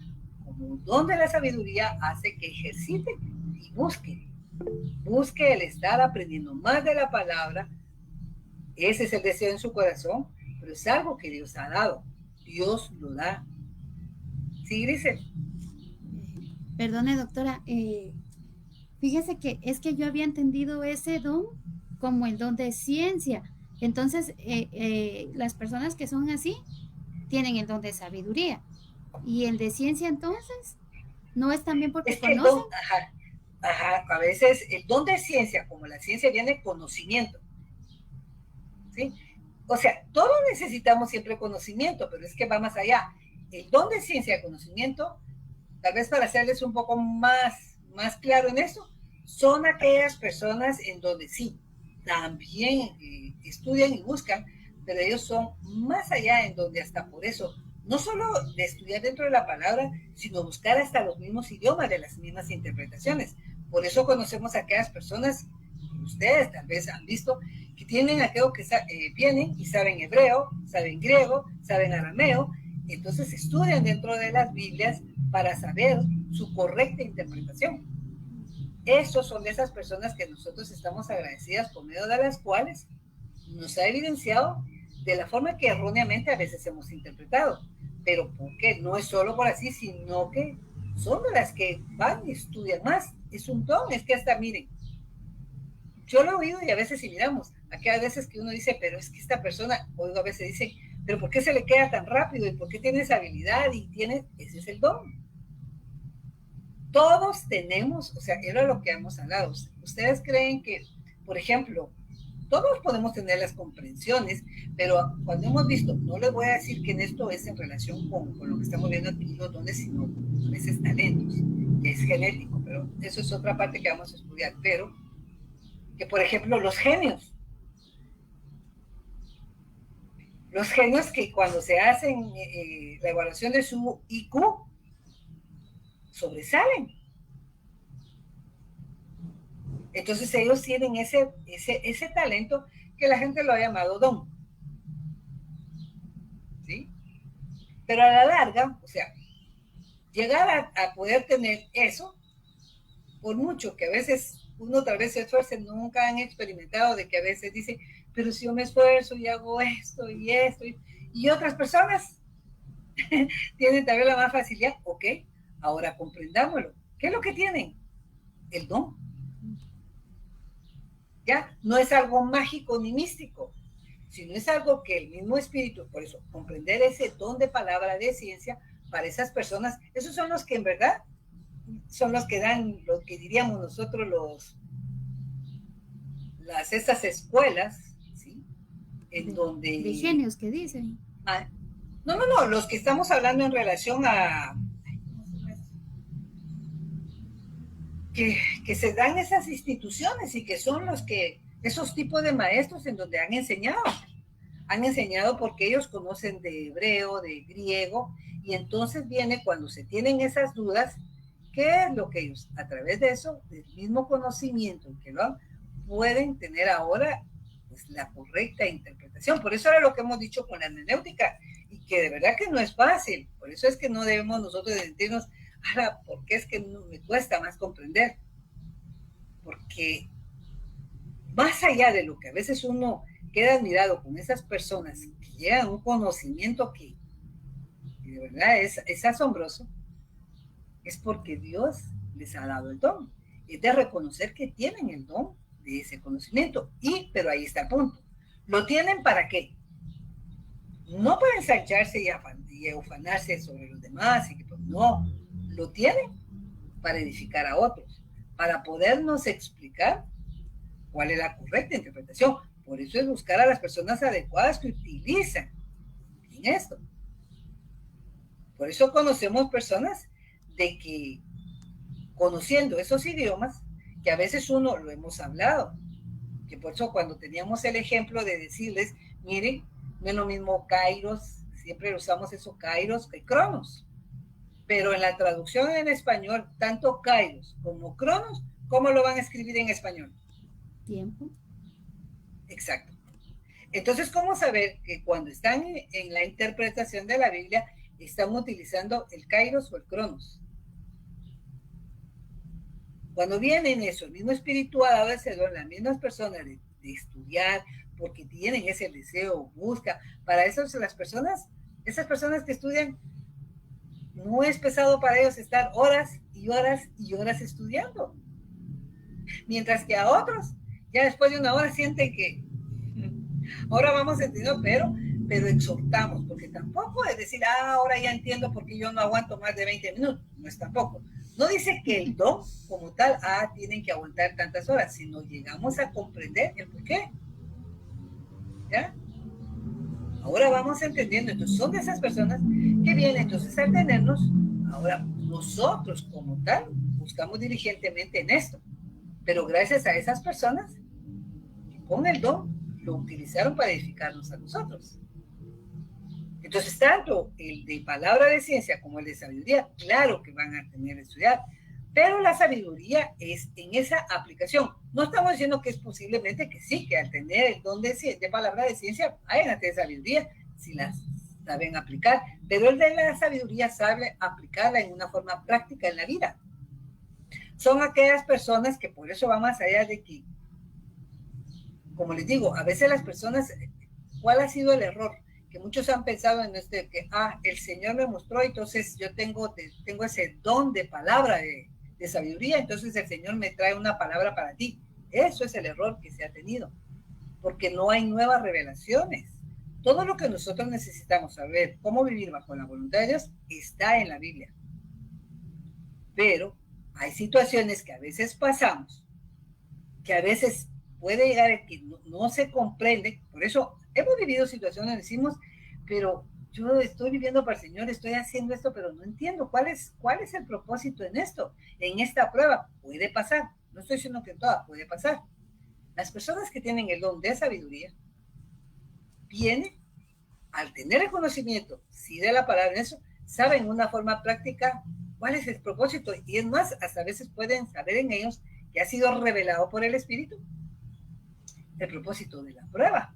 Como un don de la sabiduría hace que ejercite y busque el estar aprendiendo más de la palabra. Ese es el deseo en su corazón, pero es algo que Dios ha dado. Dios lo da. ¿Sí, Grisel? Perdone, doctora, fíjese que es que yo había entendido ese don como el don de ciencia. Entonces, las personas que son así tienen el don de sabiduría. Y el de ciencia, entonces, ¿no es también porque Es que conocen? el don, a veces el don de ciencia, como la ciencia viene conocimiento, ¿sí? O sea, todos necesitamos siempre conocimiento, pero es que va más allá. El don de ciencia y conocimiento, tal vez para hacerles un poco más claro en eso, son aquellas personas en donde sí, también estudian y buscan, pero ellos son más allá, en donde hasta por eso, no solo de estudiar dentro de la palabra, sino buscar hasta los mismos idiomas de las mismas interpretaciones. Por eso conocemos a aquellas personas, ustedes tal vez han visto, que tienen aquello que vienen y saben hebreo, saben griego, saben arameo, entonces estudian dentro de las Biblias para saber su correcta interpretación. Esos son de esas personas que nosotros estamos agradecidas por medio de las cuales nos ha evidenciado de la forma que erróneamente a veces hemos interpretado. Pero ¿por qué? No es solo por así, sino que son de las que van y estudian más. Es un don, es que hasta miren, yo lo he oído y a veces si miramos, aquí hay veces que uno dice, pero es que esta persona, oigo a veces dice, pero ¿por qué se le queda tan rápido? ¿Y por qué tiene esa habilidad? Y tiene, ese es el don. Todos tenemos, o sea, era lo que hemos hablado. Ustedes creen que, por ejemplo, todos podemos tener las comprensiones, pero cuando hemos visto, no les voy a decir que en esto es en relación con lo que estamos viendo aquí, los dones, sino a veces talentos, que es genético, pero eso es otra parte que vamos a estudiar, pero que, por ejemplo, los genios que cuando se hacen la evaluación de su IQ, sobresalen. Entonces ellos tienen ese talento que la gente lo ha llamado don. ¿Sí? Pero a la larga, o sea, llegar a poder tener eso, por mucho que a veces uno tal vez se esfuerce, nunca han experimentado de que a veces dice, pero si yo me esfuerzo y hago esto y otras personas tienen tal vez la más facilidad, ok, ahora comprendámoslo. ¿Qué es lo que tienen? El don. ¿Ya? No es algo mágico ni místico, sino es algo que el mismo espíritu, por eso, comprender ese don de palabra de ciencia para esas personas, esos son los que en verdad son los que dan lo que diríamos nosotros esas escuelas, ¿sí? En donde... De genios que dicen. No, los que estamos hablando en relación a... Que se dan esas instituciones y que son esos tipos de maestros en donde han enseñado porque ellos conocen de hebreo, de griego, y entonces viene cuando se tienen esas dudas, ¿qué es lo que ellos, a través de eso, del mismo conocimiento que lo pueden tener ahora, pues la correcta interpretación? Por eso era lo que hemos dicho con la hermenéutica, y que de verdad que no es fácil, por eso es que no debemos nosotros sentirnos, ¿por qué es que me cuesta más comprender? Porque más allá de lo que a veces uno queda admirado con esas personas que llegan a un conocimiento que de verdad es asombroso, es porque Dios les ha dado el don. Es de reconocer que tienen el don de ese conocimiento. Pero ahí está el punto. ¿Lo tienen para qué? No para ensancharse y ufanarse sobre los demás. No, lo tienen para edificar a otros, para podernos explicar cuál es la correcta interpretación. Por eso es buscar a las personas adecuadas que utilizan en esto. Por eso conocemos personas de que, conociendo esos idiomas, que a veces uno lo hemos hablado, que por eso cuando teníamos el ejemplo de decirles, miren, no es lo mismo Kairos, siempre usamos eso Kairos que Cronos, pero en la traducción en español, tanto Kairos como Cronos, ¿cómo lo van a escribir en español? Tiempo. Exacto. Entonces, ¿cómo saber que cuando están en la interpretación de la Biblia están utilizando el Kairos o el Cronos? Cuando vienen eso, el mismo espíritu ha dado ese don, las mismas personas de estudiar, porque tienen ese deseo, busca. Para eso las personas, esas personas que estudian, no es pesado para ellos estar horas y horas y horas estudiando. Mientras que a otros, ya después de una hora sienten que ahora vamos entendiendo, pero exhortamos, porque tampoco es decir, ahora ya entiendo porque yo no aguanto más de 20 minutos, no es tampoco. No dice que el don como tal, tienen que aguantar tantas horas, sino llegamos a comprender el por qué. ¿Ya? Ahora vamos entendiendo, entonces son de esas personas que vienen entonces a tenernos, ahora nosotros como tal, buscamos diligentemente en esto, pero gracias a esas personas que con el don lo utilizaron para edificarnos a nosotros. Entonces, tanto el de palabra de ciencia como el de sabiduría, claro que van a tener que estudiar, pero la sabiduría es en esa aplicación. No estamos diciendo que es posiblemente que sí, que al tener el don de palabra de ciencia, vayan a tener sabiduría, si las saben aplicar, pero el de la sabiduría sabe aplicarla en una forma práctica en la vida. Son aquellas personas que por eso va más allá de que, como les digo, a veces las personas, ¿cuál ha sido el error? Que muchos han pensado en que el Señor me mostró, entonces yo tengo ese don de palabra de sabiduría, entonces el Señor me trae una palabra para ti. Eso es el error que se ha tenido, porque no hay nuevas revelaciones. Todo lo que nosotros necesitamos saber cómo vivir bajo la voluntad de Dios está en la Biblia. Pero hay situaciones que a veces pasamos, que a veces puede llegar a que no se comprende. Por eso hemos vivido situaciones donde decimos, pero yo estoy viviendo para el Señor, estoy haciendo esto, pero no entiendo cuál es el propósito en esto, en esta prueba. Puede pasar, no estoy diciendo que todas, puede pasar. Las personas que tienen el don de sabiduría vienen, al tener el conocimiento, sí, de la palabra, en eso, saben una forma práctica cuál es el propósito, y es más, hasta a veces pueden saber en ellos que ha sido revelado por el Espíritu el propósito de la prueba.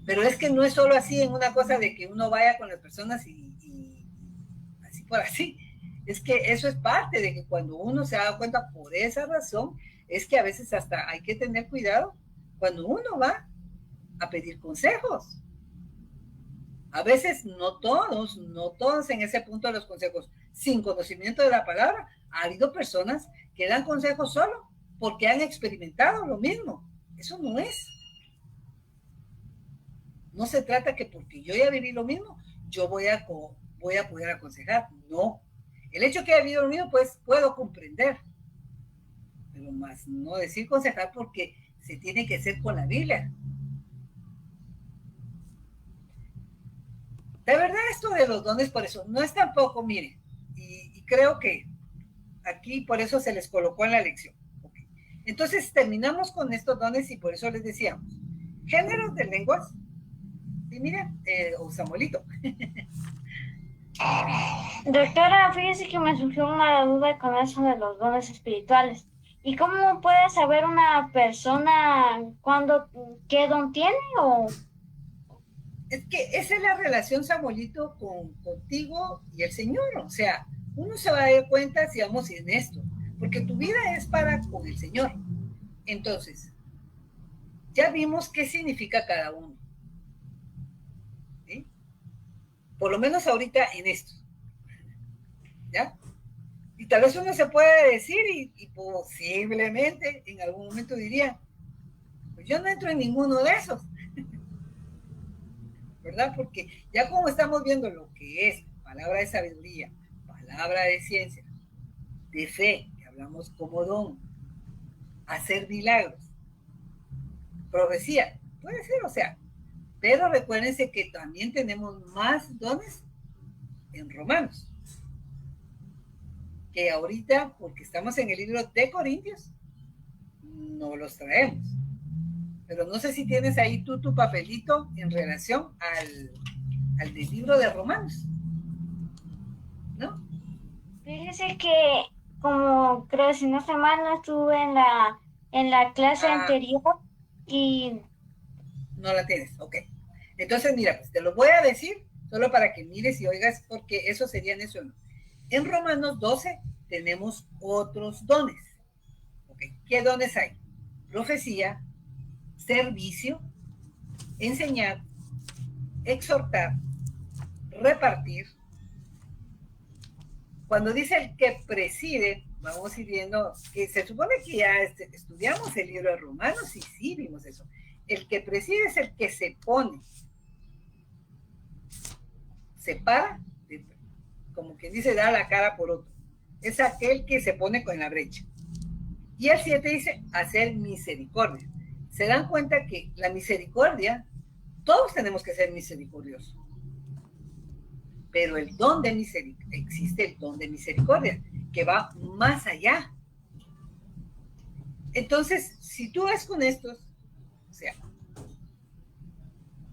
Pero es que no es solo así en una cosa de que uno vaya con las personas y así por así. Es que eso es parte de que cuando uno se da cuenta por esa razón, es que a veces hasta hay que tener cuidado cuando uno va a pedir consejos. A veces no todos en ese punto de los consejos, sin conocimiento de la palabra. Ha habido personas que dan consejos solo porque han experimentado lo mismo. Eso no es. No se trata que porque yo ya viví lo mismo, yo voy a poder aconsejar. No. El hecho que haya vivido lo mismo, pues puedo comprender. Pero más no decir aconsejar porque se tiene que hacer con la Biblia. De verdad, esto de los dones, por eso, no es tampoco, miren, y creo que aquí por eso se les colocó en la lección. Okay. Entonces terminamos con estos dones y por eso les decíamos, géneros de lenguas, y miren, o Samuelito. Doctora, fíjese que me surgió una duda con eso de los dones espirituales. ¿Y cómo puede saber una persona qué don tiene o...? Es que esa es la relación, Samuelito, contigo y el Señor. O sea, uno se va a dar cuenta si vamos en esto, porque tu vida es para con el Señor. Entonces, ya vimos qué significa cada uno. ¿Sí? Por lo menos ahorita en esto. ¿Ya? Y tal vez uno se puede decir y posiblemente en algún momento diría, pues yo no entro en ninguno de esos, ¿verdad? Porque ya como estamos viendo lo que es palabra de sabiduría, palabra de ciencia, de fe, que hablamos como don, hacer milagros, profecía, puede ser, o sea, pero recuérdense que también tenemos más dones en Romanos, que ahorita, porque estamos en el libro de Corintios, no los traemos. Pero no sé si tienes ahí tú tu papelito en relación al del libro de Romanos, ¿no? Fíjese que, como creo, si no estoy mal, no estuve en la clase anterior y no la tienes, ok. Entonces, mira, pues te lo voy a decir solo para que mires y oigas, porque eso sería en eso, ¿no? En Romanos 12 tenemos otros dones. ¿Okay? ¿Qué dones hay? Profecía, servicio, enseñar, exhortar, repartir. Cuando dice el que preside, vamos a ir viendo que se supone que ya estudiamos el libro de Romanos y sí vimos eso. El que preside es el que se pone, se para, como quien dice, da la cara por otro. Es aquel que se pone con la brecha. Y el 7 dice, hacer misericordia. Se dan cuenta que la misericordia, todos tenemos que ser misericordiosos. Pero el don de misericordia, existe el don de misericordia, que va más allá. Entonces, si tú vas con estos, o sea,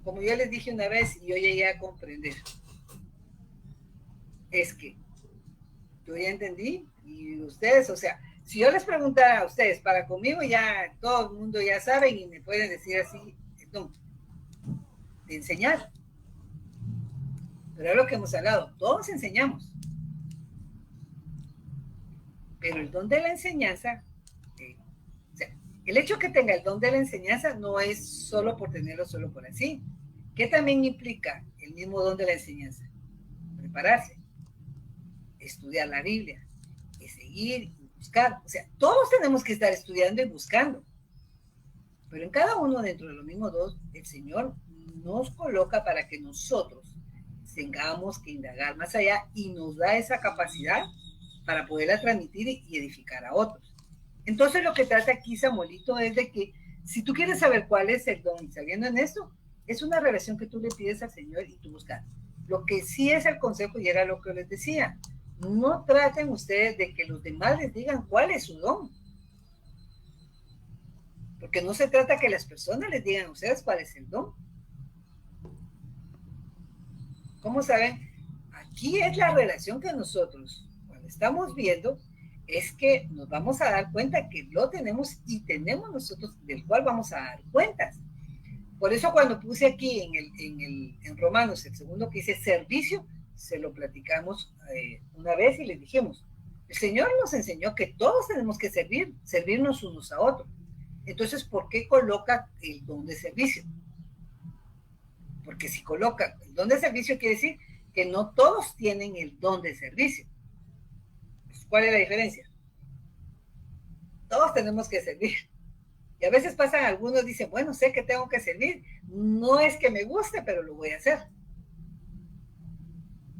como yo les dije una vez y yo llegué a comprender, es que yo ya entendí y ustedes, o sea, si yo les preguntara a ustedes, para conmigo ya todo el mundo ya saben y me pueden decir así, no, de enseñar. Pero es lo que hemos hablado, todos enseñamos. Pero el don de la enseñanza, o sea, el hecho que tenga el don de la enseñanza no es solo por tenerlo, solo por así. ¿Qué también implica el mismo don de la enseñanza? Prepararse, estudiar la Biblia, seguir y buscar. O sea, todos tenemos que estar estudiando y buscando. Pero en cada uno dentro de los mismos dos, el Señor nos coloca para que nosotros tengamos que indagar más allá y nos da esa capacidad para poderla transmitir y edificar a otros. Entonces lo que trata aquí Samuelito es de que si tú quieres saber cuál es el don y sabiendo en esto, es una relación que tú le pides al Señor y tú buscas. Lo que sí es el consejo y era lo que les decía, no traten ustedes de que los demás les digan cuál es su don. Porque no se trata que las personas les digan a ustedes cuál es el don. ¿Cómo saben? Aquí es la relación que nosotros, cuando estamos viendo, es que nos vamos a dar cuenta que lo tenemos y tenemos nosotros del cual vamos a dar cuentas. Por eso cuando puse aquí en Romanos, el segundo que dice servicio, se lo platicamos una vez y les dijimos, el Señor nos enseñó que todos tenemos que servirnos unos a otros. Entonces, ¿por qué coloca el don de servicio? Porque si coloca el don de servicio quiere decir que no todos tienen el don de servicio. ¿Cuál es la diferencia? Todos tenemos que servir. Y a veces pasan algunos, dicen, bueno, sé que tengo que servir. No es que me guste, pero lo voy a hacer.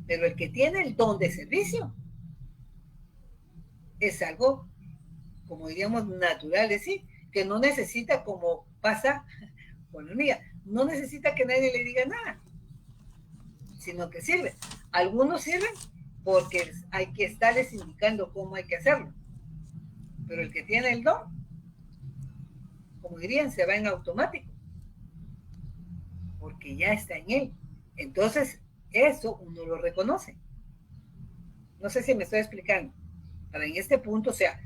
Pero el que tiene el don de servicio es algo, como diríamos, natural, es decir, que no necesita, como pasa con la hormiga, no necesita que nadie le diga nada, sino que sirve. Algunos sirven porque hay que estarles indicando cómo hay que hacerlo. Pero el que tiene el don, como dirían, se va en automático, porque ya está en él. Entonces, eso uno lo reconoce. No sé si me estoy explicando. Para en este punto, o sea,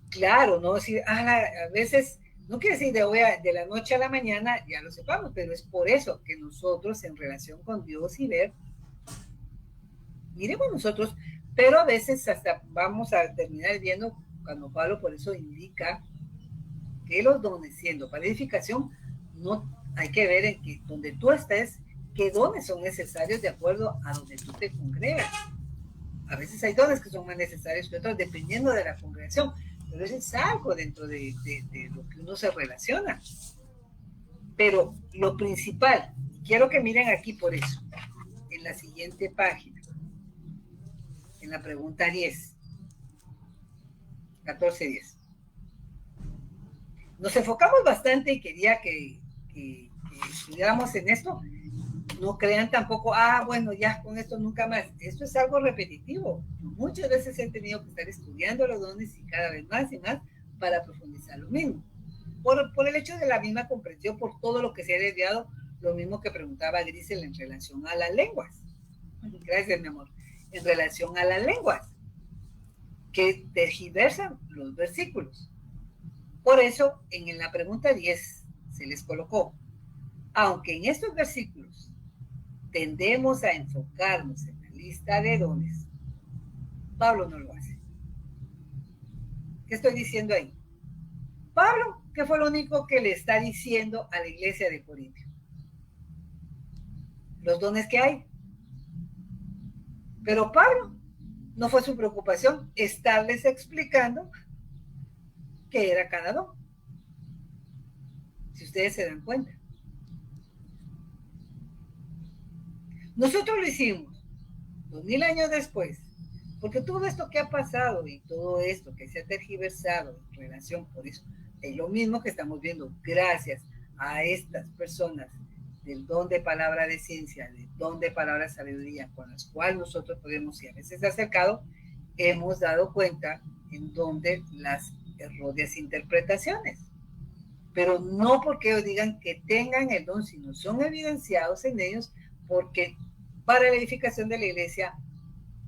claro, no decir, a veces, no quiere decir de la noche a la mañana, ya lo sepamos, pero es por eso que nosotros en relación con Dios y ver, miremos nosotros, pero a veces hasta vamos a terminar viendo, cuando Pablo por eso indica que los dones, siendo para edificación, no hay que ver en que donde tú estés, qué dones son necesarios de acuerdo a donde tú te congregas, A veces hay dones que son más necesarios que otros, dependiendo de la congregación, pero eso es algo dentro de lo que uno se relaciona. Pero lo principal, quiero que miren aquí por eso, en la siguiente página, en la pregunta 10, 14-10. Nos enfocamos bastante y quería que estudiáramos en esto. No crean tampoco, bueno, ya con esto nunca más. Esto es algo repetitivo. Muchas veces he tenido que estar estudiando los dones y cada vez más y más para profundizar lo mismo. Por el hecho de la misma comprensión, por todo lo que se ha desviado, lo mismo que preguntaba Grisel en relación a las lenguas. Gracias, mi amor. En relación a las lenguas, que tergiversan los versículos. Por eso, en la pregunta 10 se les colocó, aunque en estos versículos tendemos a enfocarnos en la lista de dones, Pablo no lo hace. ¿Qué estoy diciendo ahí? Pablo, ¿qué fue lo único que le está diciendo a la iglesia de Corintio? Los dones que hay. Pero Pablo, no fue su preocupación estarles explicando qué era cada don. Si ustedes se dan cuenta. Nosotros lo hicimos 2000 años después, porque todo esto que ha pasado y todo esto que se ha tergiversado en relación por eso, es lo mismo que estamos viendo gracias a estas personas del don de palabra de ciencia, del don de palabra de sabiduría, con las cuales nosotros podemos ir a veces acercado, hemos dado cuenta en donde las erróneas interpretaciones. Pero no porque ellos digan que tengan el don, sino son evidenciados en ellos porque para la edificación de la iglesia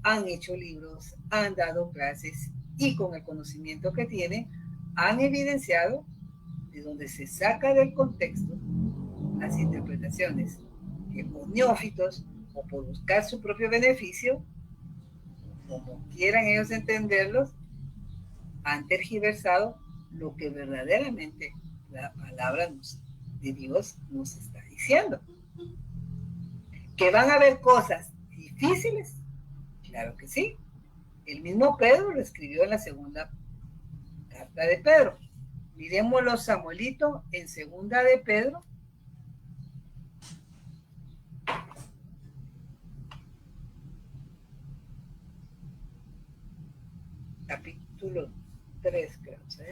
han hecho libros, han dado clases y con el conocimiento que tienen han evidenciado de donde se saca del contexto las interpretaciones que por neófitos o por buscar su propio beneficio, como quieran ellos entenderlos, han tergiversado lo que verdaderamente la palabra de Dios nos está diciendo. ¿Que van a haber cosas difíciles? Claro que sí. El mismo Pedro lo escribió en la segunda carta de Pedro. Miremoslo, Samuelito, en segunda de Pedro. Capítulo 3, creo, ¿sí?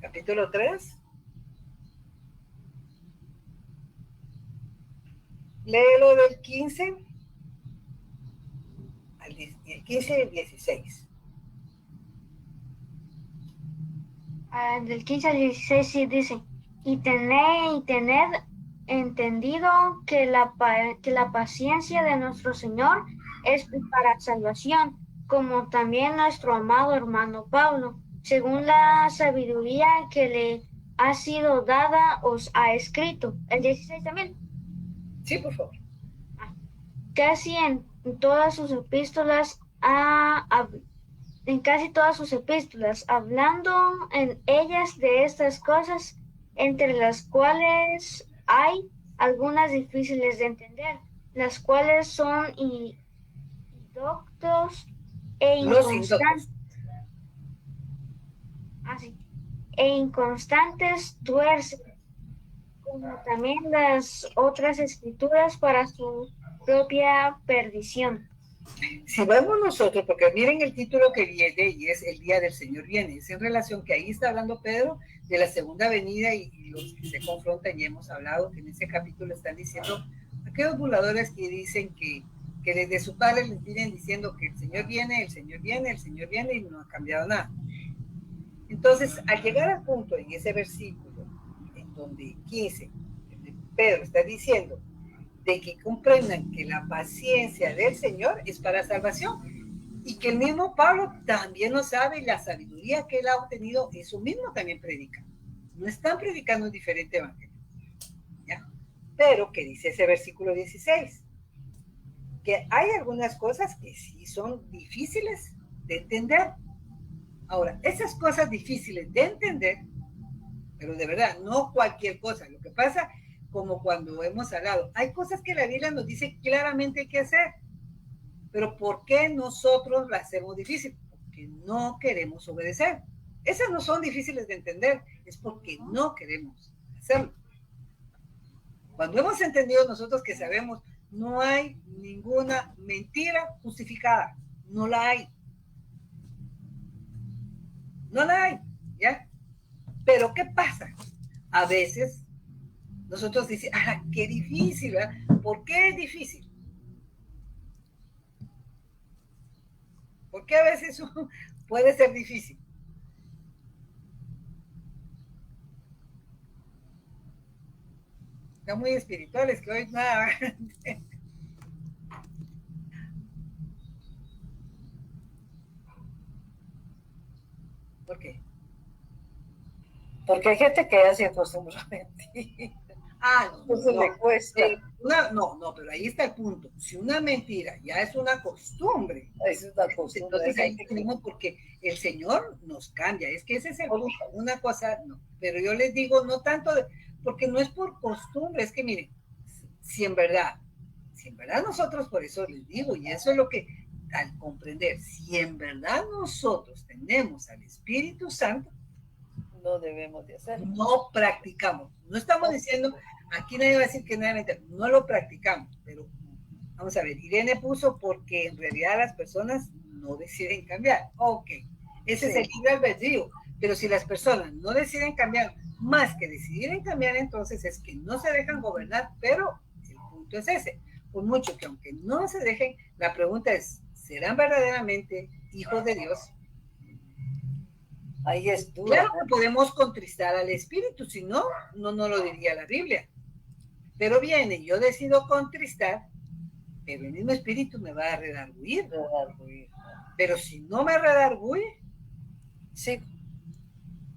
Capítulo 3. Léelo del 15 al 15 y el 16. Del 15 al 16 sí dice, y tened entendido que la paciencia de nuestro Señor es para salvación, como también nuestro amado hermano Pablo, según la sabiduría que le ha sido dada, os ha escrito. El 16 también. Sí, por favor. Casi en todas sus epístolas hablando en ellas de estas cosas, entre las cuales hay algunas difíciles de entender, las cuales son indoctos e inconstantes tuercen, como también las otras escrituras para su propia perdición. Si vemos nosotros, porque miren el título que viene y es el día del Señor viene, es en relación que ahí está hablando Pedro de la segunda venida y los que se confrontan, y hemos hablado que en ese capítulo están diciendo aquellos burladores que dicen que desde su padre les vienen diciendo que el Señor viene, el Señor viene, el Señor viene y no ha cambiado nada. Entonces, al llegar al punto en ese versículo en donde 15, Pedro está diciendo de que comprendan que la paciencia del Señor es para salvación y que el mismo Pablo también lo sabe y la sabiduría que él ha obtenido, eso mismo también predica. No están predicando un diferente evangelio, ¿ya? Pero que dice ese versículo 16, que hay algunas cosas que sí son difíciles de entender. Ahora, esas cosas difíciles de entender, pero de verdad, no cualquier cosa. Lo que pasa, como cuando hemos hablado. Hay cosas que la Biblia nos dice claramente hay que hacer, pero ¿por qué nosotros las hacemos difícil? Porque no queremos obedecer. Esas no son difíciles de entender, es porque no queremos hacerlo. Cuando hemos entendido nosotros que sabemos, no hay ninguna mentira justificada, no la hay. No la hay, ¿ya? Pero ¿qué pasa? A veces nosotros decimos, ah, qué difícil, ¿verdad? ¿Por qué es difícil? ¿Por qué a veces puede ser difícil? Están muy espirituales que hoy nada. ¿Por qué? Porque hay gente que ya se acostumbra a mentir. Ah, no, Entonces le cuesta. No, pero ahí está el punto. Si una mentira ya es una costumbre, Es una costumbre. entonces ahí tenemos porque el Señor nos cambia. Es que ese es el punto. Una cosa, no. Pero yo les digo, no tanto, porque no es por costumbre, es que miren, si en verdad nosotros, por eso les digo, y eso es lo que, al comprender, si en verdad nosotros tenemos al Espíritu Santo, no debemos de hacerlo. No practicamos. No estamos diciendo, aquí nadie va a decir que nada mentira, no lo practicamos, pero vamos a ver, Irene puso porque en realidad las personas no deciden cambiar. Ok, ese es el libre albedrío, pero si las personas no deciden cambiar, más que decidir cambiar, entonces es que no se dejan gobernar, pero el punto es ese. Por mucho que aunque no se dejen, la pregunta es, ¿serán verdaderamente hijos de Dios? Ahí es duro. Claro que podemos contristar al Espíritu, si no, no lo diría la Biblia. Pero viene, yo decido contristar, pero el mismo Espíritu me va a redarguir. Pero si no me redarguye, sí.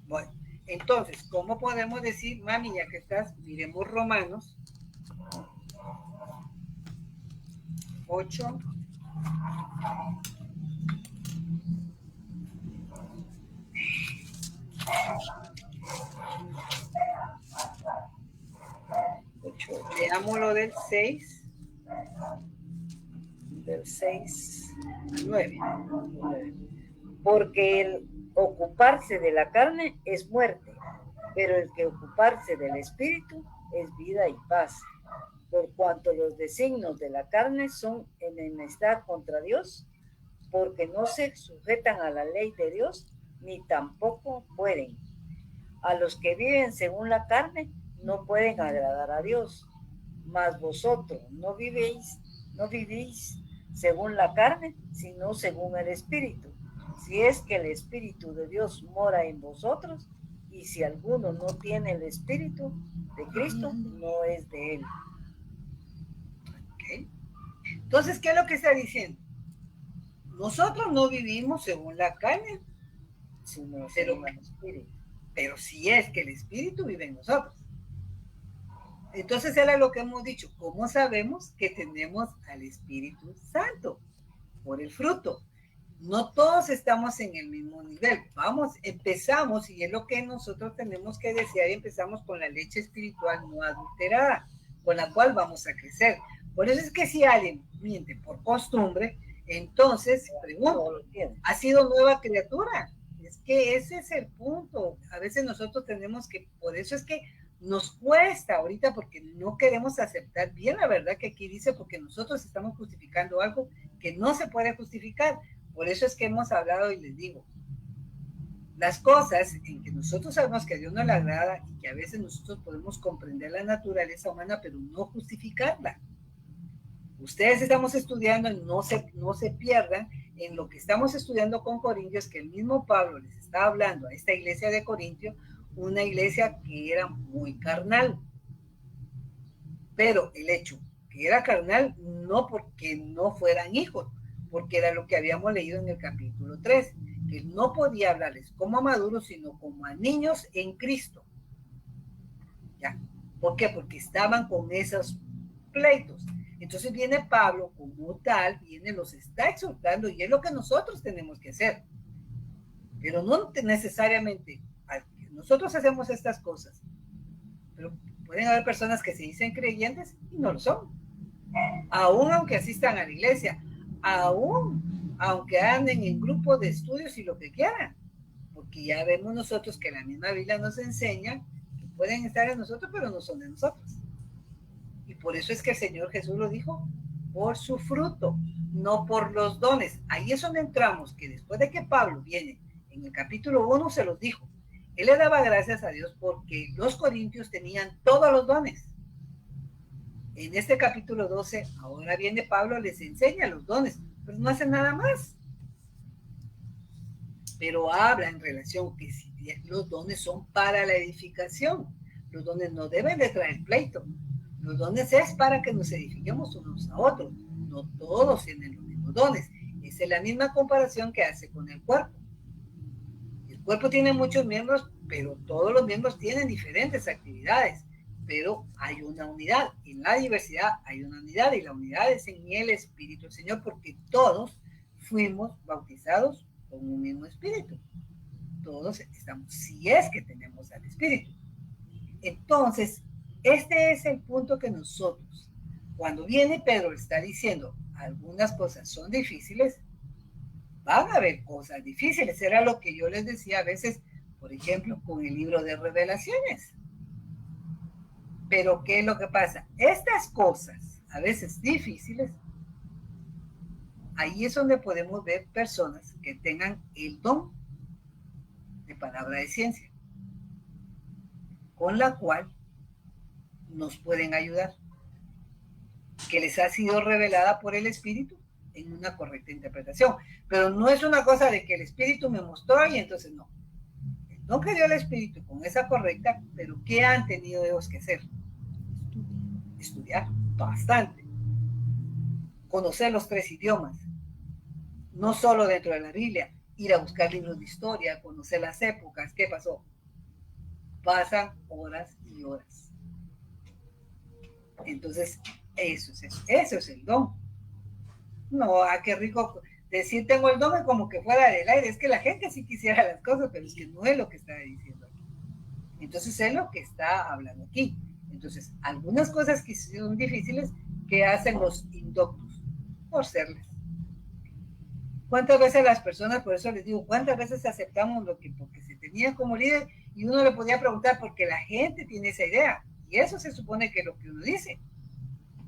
Bueno, entonces, ¿cómo podemos decir, mami, ya que estás, miremos Romanos 8. Veamos lo del 6. Del 6 al 9. Porque el ocuparse de la carne es muerte, pero el que ocuparse del espíritu es vida y paz. Por cuanto los designios de la carne son enemistad contra Dios, porque no se sujetan a la ley de Dios, ni tampoco pueden. A los que viven según la carne no pueden agradar a Dios, mas vosotros no vivís según la carne, sino según el Espíritu. Si es que el Espíritu de Dios mora en vosotros, y si alguno no tiene el Espíritu de Cristo, no es de él. Okay. Entonces, ¿qué es lo que está diciendo? Nosotros no vivimos según la carne, sino según el Espíritu. Pero si es que el Espíritu vive en nosotros. Entonces era lo que hemos dicho. ¿Cómo sabemos que tenemos al Espíritu Santo? Por el fruto. No todos estamos en el mismo nivel. Empezamos, y es lo que nosotros tenemos que desear, y empezamos con la leche espiritual no adulterada, con la cual vamos a crecer. Por eso es que si alguien miente por costumbre, entonces, pregunto, ¿ha sido nueva criatura? Es que ese es el punto. A veces nosotros tenemos que, por eso es que nos cuesta ahorita, porque no queremos aceptar bien la verdad que aquí dice, porque nosotros estamos justificando algo que no se puede justificar. Por eso es que hemos hablado y les digo, las cosas en que nosotros sabemos que a Dios no le agrada y que a veces nosotros podemos comprender la naturaleza humana, pero no justificarla. Ustedes estamos estudiando, no se pierdan en lo que estamos estudiando con Corintios, que el mismo Pablo les está hablando a esta iglesia de Corintio, una iglesia que era muy carnal. Pero el hecho que era carnal no porque no fueran hijos, porque era lo que habíamos leído en el capítulo 3, que no podía hablarles como a maduros, sino como a niños en Cristo. ¿Ya? ¿Por qué? Porque estaban con esos pleitos. Entonces viene Pablo como tal, los está exhortando, y es lo que nosotros tenemos que hacer. Pero no necesariamente, nosotros hacemos estas cosas, pero pueden haber personas que se dicen creyentes y no lo son. Aún aunque asistan a la iglesia, aún aunque anden en grupos de estudios y lo que quieran. Porque ya vemos nosotros que la misma Biblia nos enseña que pueden estar en nosotros, pero no son de nosotros. Y por eso es que el Señor Jesús lo dijo, por su fruto, no por los dones. Ahí es donde entramos, que después de que Pablo viene, en el capítulo 1 se los dijo. Él le daba gracias a Dios porque los corintios tenían todos los dones. En este capítulo 12, ahora viene Pablo, les enseña los dones, pero no hacen nada más. Pero habla en relación que si los dones son para la edificación, los dones no deben de traer pleito. Los dones es para que nos edifiquemos unos a otros. No todos tienen los mismos dones. Esa es la misma comparación que hace con el cuerpo. El cuerpo tiene muchos miembros, pero todos los miembros tienen diferentes actividades. Pero hay una unidad. En la diversidad hay una unidad, y la unidad es en el Espíritu del Señor, porque todos fuimos bautizados con un mismo Espíritu. Todos estamos, si es que tenemos al Espíritu. Entonces, este es el punto que nosotros, cuando viene Pedro, está diciendo algunas cosas son difíciles, van a haber cosas difíciles. Era lo que yo les decía a veces, por ejemplo, con el libro de Revelaciones. Pero ¿qué es lo que pasa? Estas cosas, a veces difíciles, ahí es donde podemos ver personas que tengan el don de palabra de ciencia, con la cual nos pueden ayudar, que les ha sido revelada por el Espíritu en una correcta interpretación. Pero no es una cosa de que el Espíritu me mostró y entonces no. El don que dio el Espíritu con esa correcta, pero ¿qué han tenido ellos que hacer? Estudiar bastante. Conocer los 3 idiomas. No solo dentro de la Biblia, ir a buscar libros de historia, conocer las épocas, qué pasó. Pasan horas y horas. Entonces, eso es el don. No, qué rico decir tengo el don como que fuera del aire. Es que la gente sí quisiera las cosas, pero es que no es lo que está diciendo aquí. Entonces, es lo que está hablando aquí. Entonces, algunas cosas que son difíciles que hacen los indoctos por serles. ¿Cuántas veces las personas, por eso les digo, cuántas veces aceptamos lo que porque se tenía como líder y uno le podía preguntar porque la gente tiene esa idea? Y eso se supone que es lo que uno dice.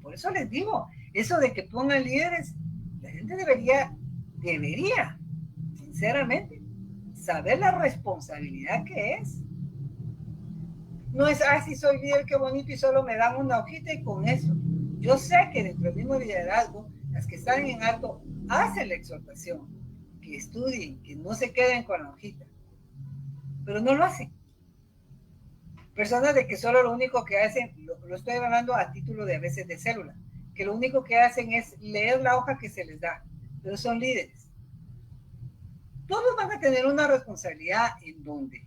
Por eso les digo, eso de que pongan líderes, la gente debería, sinceramente, saber la responsabilidad que es. No es, si soy líder, qué bonito, y solo me dan una hojita y con eso. Yo sé que dentro del mismo liderazgo, las que están en alto hacen la exhortación, que estudien, que no se queden con la hojita, pero no lo hacen. Personas de que solo lo único que hacen, lo estoy hablando a título de a veces de célula, que lo único que hacen es leer la hoja que se les da, pero son líderes. Todos van a tener una responsabilidad en donde.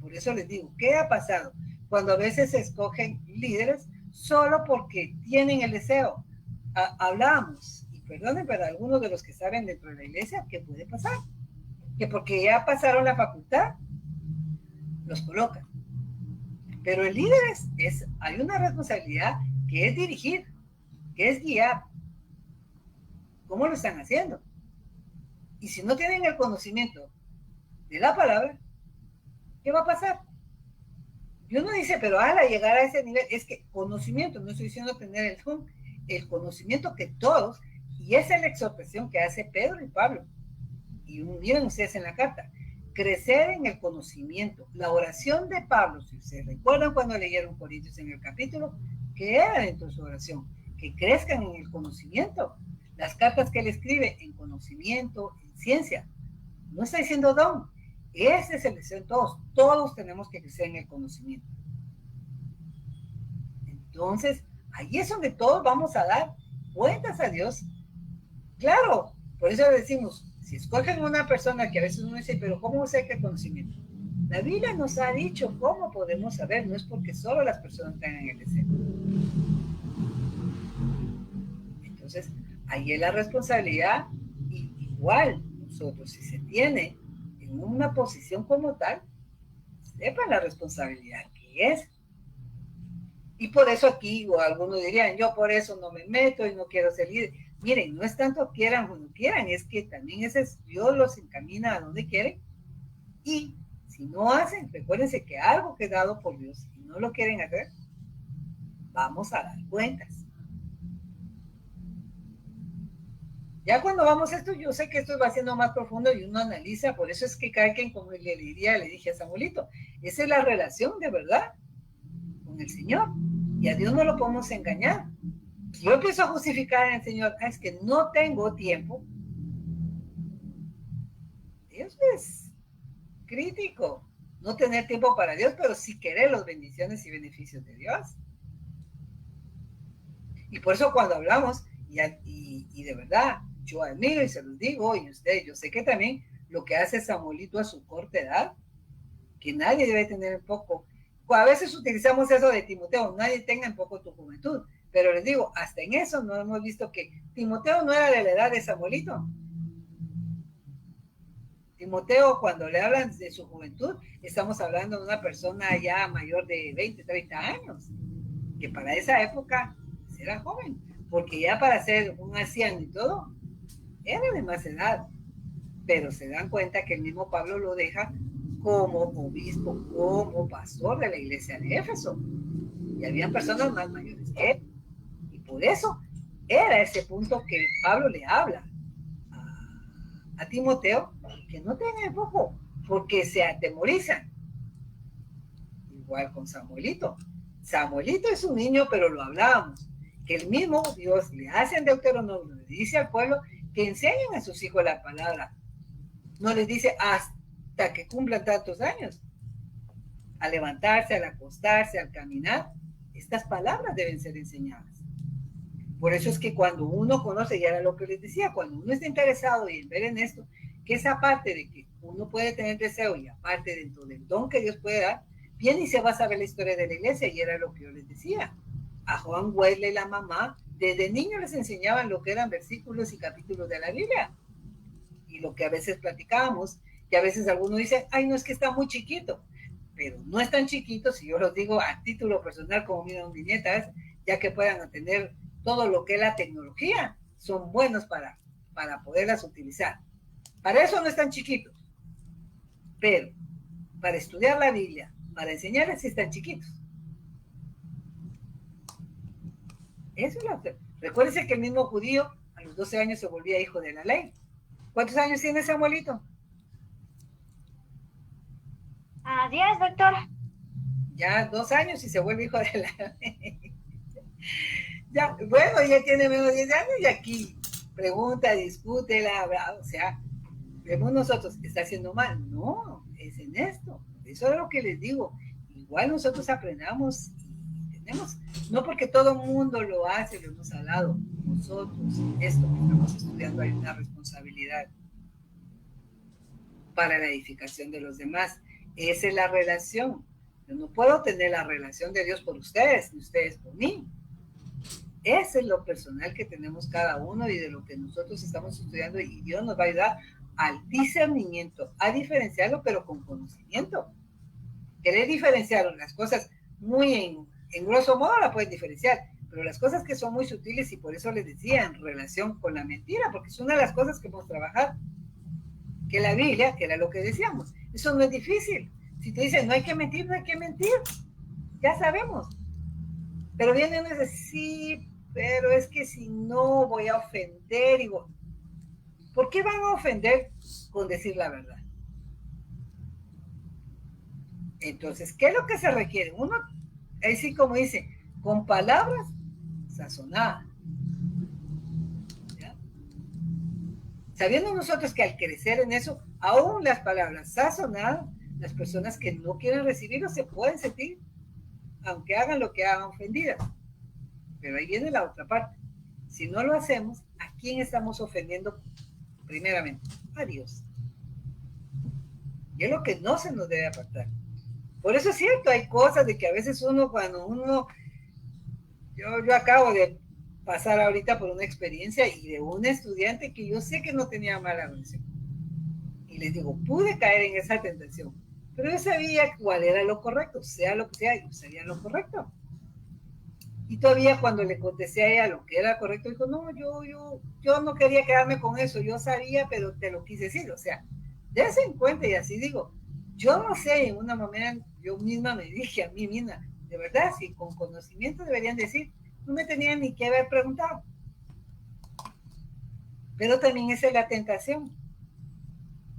Por eso les digo, ¿qué ha pasado? Cuando a veces se escogen líderes solo porque tienen el deseo. Hablamos, y perdonen para algunos de los que saben dentro de la iglesia, ¿qué puede pasar? Que porque ya pasaron la facultad, los colocan. Pero el líder hay una responsabilidad que es dirigir, que es guiar. ¿Cómo lo están haciendo? Y si no tienen el conocimiento de la palabra, ¿qué va a pasar? Y uno dice, pero llegar a ese nivel, es que conocimiento, no estoy diciendo tener el conocimiento que todos, y esa es la exhortación que hace Pedro y Pablo. Y miren ustedes en la carta, crecer en el conocimiento. La oración de Pablo, si ustedes recuerdan cuando leyeron Corintios en el capítulo, que era dentro de su oración, que crezcan en el conocimiento. Las cartas que él escribe en conocimiento, en ciencia, no está diciendo don. Ese es el deseo de todos. Todos tenemos que crecer en el conocimiento. Entonces, ahí es donde todos vamos a dar cuentas a Dios. Claro, por eso le decimos, si escogen una persona que a veces uno dice, pero ¿cómo sé que el conocimiento? La Biblia nos ha dicho cómo podemos saber, no es porque solo las personas tengan el deseo. Entonces, ahí es la responsabilidad, y igual nosotros, si se tiene en una posición como tal, sepan la responsabilidad que es. Y por eso aquí, o algunos dirían, yo por eso no me meto y no quiero ser líder. Miren, no es tanto quieran o no quieran, es que también ese es, Dios los encamina a donde quieren. Y si no hacen, recuérdense que algo que es dado por Dios y no lo quieren hacer, vamos a dar cuentas. Ya cuando vamos a esto, yo sé que esto va siendo más profundo y uno analiza, por eso es que cada quien, como le dije a Samuelito, esa es la relación de verdad con el Señor. Y a Dios no lo podemos engañar. Si yo empiezo a justificar en el Señor, es que no tengo tiempo, Dios es crítico. No tener tiempo para Dios, pero sí querer las bendiciones y beneficios de Dios. Y por eso cuando hablamos, y de verdad, yo admiro y se los digo, y ustedes, yo sé que también lo que hace Samuelito a su corta edad, que nadie debe tener en poco. A veces utilizamos eso de Timoteo, nadie tenga en poco tu juventud, pero les digo, hasta en eso no hemos visto que Timoteo no era de la edad de Samuelito. Timoteo, cuando le hablan de su juventud, estamos hablando de una persona ya mayor de 20, 30 años, que para esa época era joven, porque ya para ser un anciano y todo, era de más edad, pero se dan cuenta que el mismo Pablo lo deja como obispo, como pastor de la iglesia de Éfeso, y había personas más mayores que él, y por eso era ese punto que Pablo le habla a Timoteo, que no tenga poco, porque se atemorizan. Igual con Samuelito. Samuelito es un niño, pero lo hablábamos, que el mismo Dios le hace en Deuteronomio, le dice al pueblo que enseñen a sus hijos la palabra. No les dice hasta que cumplan tantos años. Al levantarse, al acostarse, al caminar, estas palabras deben ser enseñadas. Por eso es que cuando uno conoce, y era lo que les decía, cuando uno está interesado en ver en esto, que esa parte de que uno puede tener deseo y aparte dentro del don que Dios puede dar, viene y se va a saber la historia de la iglesia, y era lo que yo les decía. A Juan Wesley, la mamá, desde niño les enseñaban lo que eran versículos y capítulos de la Biblia. Y lo que a veces platicábamos, que a veces algunos dicen, ay, no, es que está muy chiquito. Pero no es tan chiquito, si yo los digo a título personal, como miran mis nietas, ya que puedan tener todo lo que es la tecnología, son buenos para poderlas utilizar. Para eso no están chiquitos. Pero para estudiar la Biblia, para enseñarles, sí están chiquitos. Eso es la... Recuérdense que el mismo judío a los 12 años se volvía hijo de la ley. ¿Cuántos años tiene Samuelito? 10, doctor. Ya 2 años y se vuelve hijo de la ley. Ya, bueno, ya tiene menos de 10 años y aquí pregunta, discute, o sea, vemos nosotros, ¿está haciendo mal? No, es en esto. Eso es lo que les digo. Igual nosotros aprendamos y tenemos, no porque todo el mundo lo hace, lo hemos hablado. Nosotros, esto que estamos estudiando, hay una responsabilidad para la edificación de los demás. Esa es la relación. Yo no puedo tener la relación de Dios por ustedes, ni ustedes por mí. Ese es lo personal que tenemos cada uno y de lo que nosotros estamos estudiando, y Dios nos va a ayudar al discernimiento, a diferenciarlo, pero con conocimiento. Querer diferenciar las cosas muy en grosso modo la pueden diferenciar, pero las cosas que son muy sutiles, y por eso les decía, en relación con la mentira, porque es una de las cosas que vamos a trabajar, que la Biblia, que era lo que decíamos, eso no es difícil. Si te dicen no hay que mentir, no hay que mentir, ya sabemos. Pero viene uno y dice, sí, pero es que si no voy a ofender, y ¿por qué van a ofender con decir la verdad? Entonces, ¿qué es lo que se requiere? Uno, así como dice, con palabras sazonadas. ¿Ya? Sabiendo nosotros que al crecer en eso, aún las palabras sazonadas, las personas que no quieren recibirlo se pueden sentir, aunque hagan lo que hagan, ofendidas. Pero ahí viene la otra parte. Si no lo hacemos, ¿a quién estamos ofendiendo primeramente? A Dios. Y es lo que no se nos debe apartar. Por eso es cierto, hay cosas de que a veces yo acabo de pasar ahorita por una experiencia y de un estudiante que yo sé que no tenía mala relación. Y les digo, pude caer en esa tentación, pero yo sabía cuál era lo correcto, sea lo que sea, yo sabía lo correcto. Y todavía cuando le contesté a ella lo que era correcto, dijo, no, yo no quería quedarme con eso, yo sabía, pero te lo quise decir. O sea, dése en cuenta, y así digo, yo no sé, en una manera yo misma me dije a mí misma, de verdad, si con conocimiento deberían decir, no me tenían ni que haber preguntado. Pero también esa es la tentación,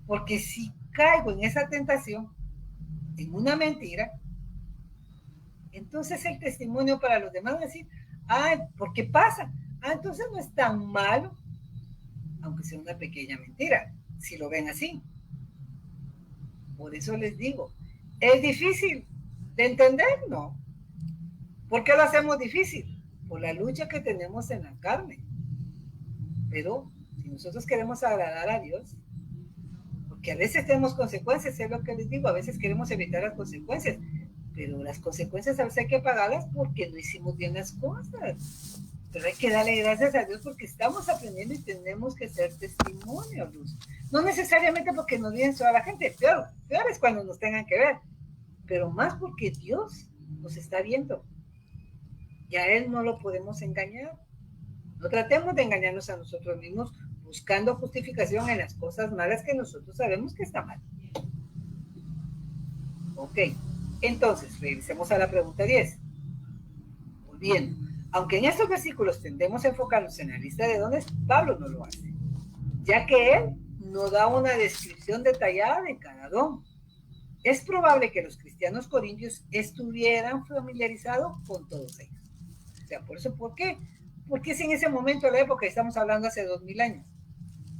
porque si caigo en esa tentación, en una mentira, entonces el testimonio para los demás va a decir, ¿por qué pasa? Entonces no es tan malo, aunque sea una pequeña mentira, si lo ven así. Por eso les digo, ¿es difícil de entender? No. ¿Por qué lo hacemos difícil? Por la lucha que tenemos en la carne. Pero si nosotros queremos agradar a Dios, porque a veces tenemos consecuencias, es lo que les digo, a veces queremos evitar las consecuencias, pero las consecuencias a veces hay que pagarlas porque no hicimos bien las cosas. Pero hay que darle gracias a Dios porque estamos aprendiendo y tenemos que ser testimonios, Luz. No necesariamente porque nos vienen toda la gente, peor es cuando nos tengan que ver, pero más porque Dios nos está viendo y a Él no lo podemos engañar. No tratemos de engañarnos a nosotros mismos buscando justificación en las cosas malas que nosotros sabemos que está mal. Ok, entonces regresemos a la pregunta 10. Volviendo, aunque en estos versículos tendemos a enfocarnos en la lista de dones, Pablo no lo hace, ya que él no da una descripción detallada de cada don. Es probable que los cristianos corintios estuvieran familiarizados con todos ellos. O sea, por eso, ¿por qué? Porque es en ese momento de la época, estamos hablando hace 2000 años.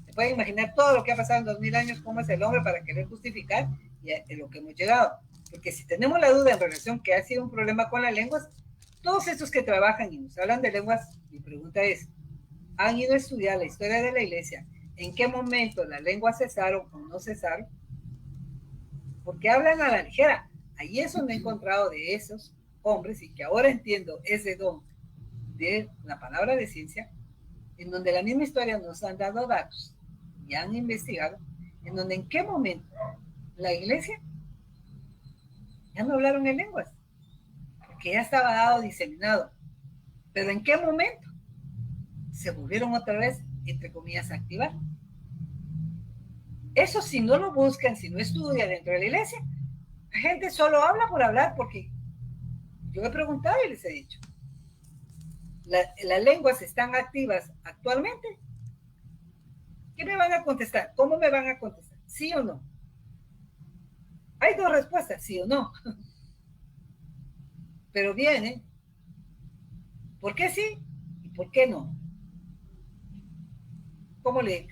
Se pueden imaginar todo lo que ha pasado en 2000 años, cómo es el hombre para querer justificar y lo que hemos llegado. Porque si tenemos la duda en relación que ha sido un problema con las lenguas, todos estos que trabajan y nos hablan de lenguas, mi pregunta es, ¿han ido a estudiar la historia de la iglesia? ¿En qué momento las lenguas cesaron o no cesaron? Porque hablan a la ligera. Ahí es donde he encontrado de esos hombres, y que ahora entiendo ese don de la palabra de ciencia, en donde la misma historia nos han dado datos y han investigado, en donde en qué momento la iglesia ya no hablaron en lenguas, porque ya estaba dado, diseminado, pero en qué momento se volvieron otra vez, entre comillas, a activar. Eso si no lo buscan, si no estudia dentro de la iglesia, la gente solo habla por hablar, porque yo he preguntado y les he dicho, las lenguas están activas actualmente. ¿Qué me van a contestar? ¿Cómo me van a contestar? ¿Sí o no? Hay dos respuestas, sí o no. Pero viene, ¿por qué sí y por qué no? Como le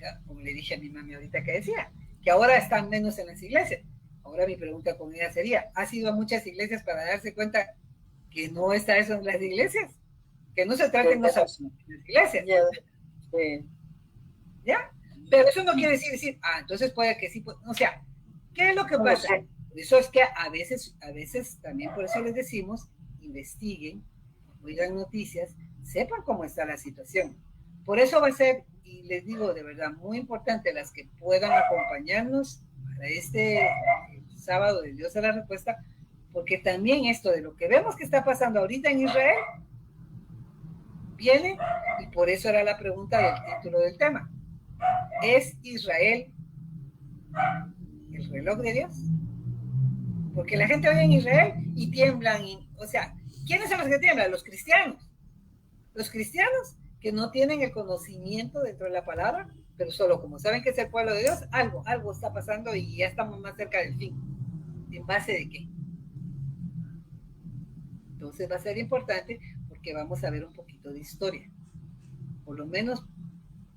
dije a mi mami ahorita que decía, que ahora están menos en las iglesias. Ahora mi pregunta con ella sería, ¿has ido a muchas iglesias para darse cuenta que no está eso en las iglesias? Que no se trata de no saber en las iglesias. ¿Ya? Pero eso no quiere decir, entonces puede que sí, o sea, ¿qué es lo que pasa? Eso es que a veces también por eso les decimos, investiguen, oigan noticias, sepan cómo está la situación. Por eso va a ser, y les digo de verdad, muy importante las que puedan acompañarnos para este sábado de Dios a la Respuesta, porque también esto de lo que vemos que está pasando ahorita en Israel, viene, y por eso era la pregunta del título del tema. ¿Es Israel el reloj de Dios? Porque la gente oye en Israel y tiemblan, o sea, ¿quiénes son los que tiemblan? Los cristianos. Los cristianos que no tienen el conocimiento dentro de la palabra, pero solo como saben que es el pueblo de Dios, algo está pasando y ya estamos más cerca del fin. ¿En base de qué? Entonces va a ser importante porque vamos a ver un poquito de historia. Por lo menos,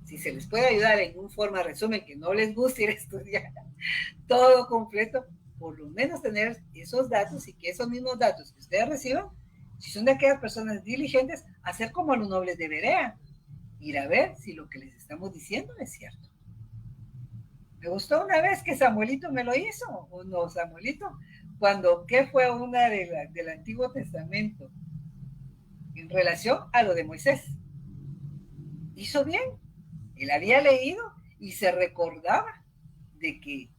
si se les puede ayudar en un forma resumen que no les guste ir a estudiar todo completo, por lo menos tener esos datos y que esos mismos datos que ustedes reciban, si son de aquellas personas diligentes, hacer como los nobles de Berea, ir a ver si lo que les estamos diciendo es cierto. Me gustó una vez que Samuelito me lo hizo, o no, Samuelito, cuando, ¿qué fue una del Antiguo Testamento? En relación a lo de Moisés. Hizo bien, él había leído y se recordaba de que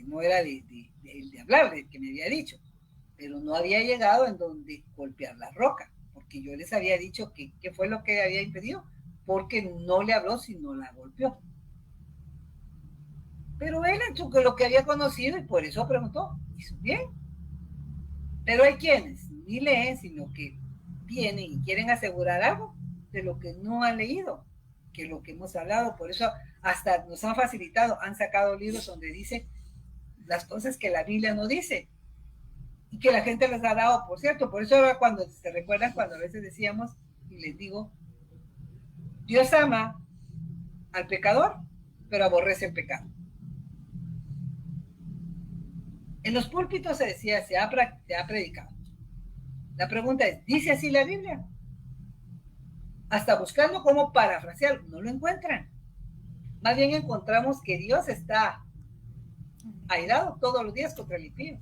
no era de hablar, de que me había dicho, pero no había llegado en donde golpear la roca, porque que yo les había dicho que fue lo que había impedido, porque no le habló, sino la golpeó. Pero él hecho lo que había conocido y por eso preguntó, hizo bien. Pero hay quienes ni leen, sino que vienen y quieren asegurar algo de lo que no han leído, que lo que hemos hablado. Por eso hasta nos han facilitado, han sacado libros donde dice las cosas que la Biblia no dice y que la gente les ha dado, por cierto. Por eso ahora cuando se recuerdan, cuando a veces decíamos, y les digo, Dios ama al pecador, pero aborrece el pecado. En los púlpitos se decía, se ha predicado. La pregunta es, ¿dice así la Biblia? Hasta buscando cómo parafrasear, no lo encuentran. Más bien encontramos que Dios está airado todos los días contra el impío.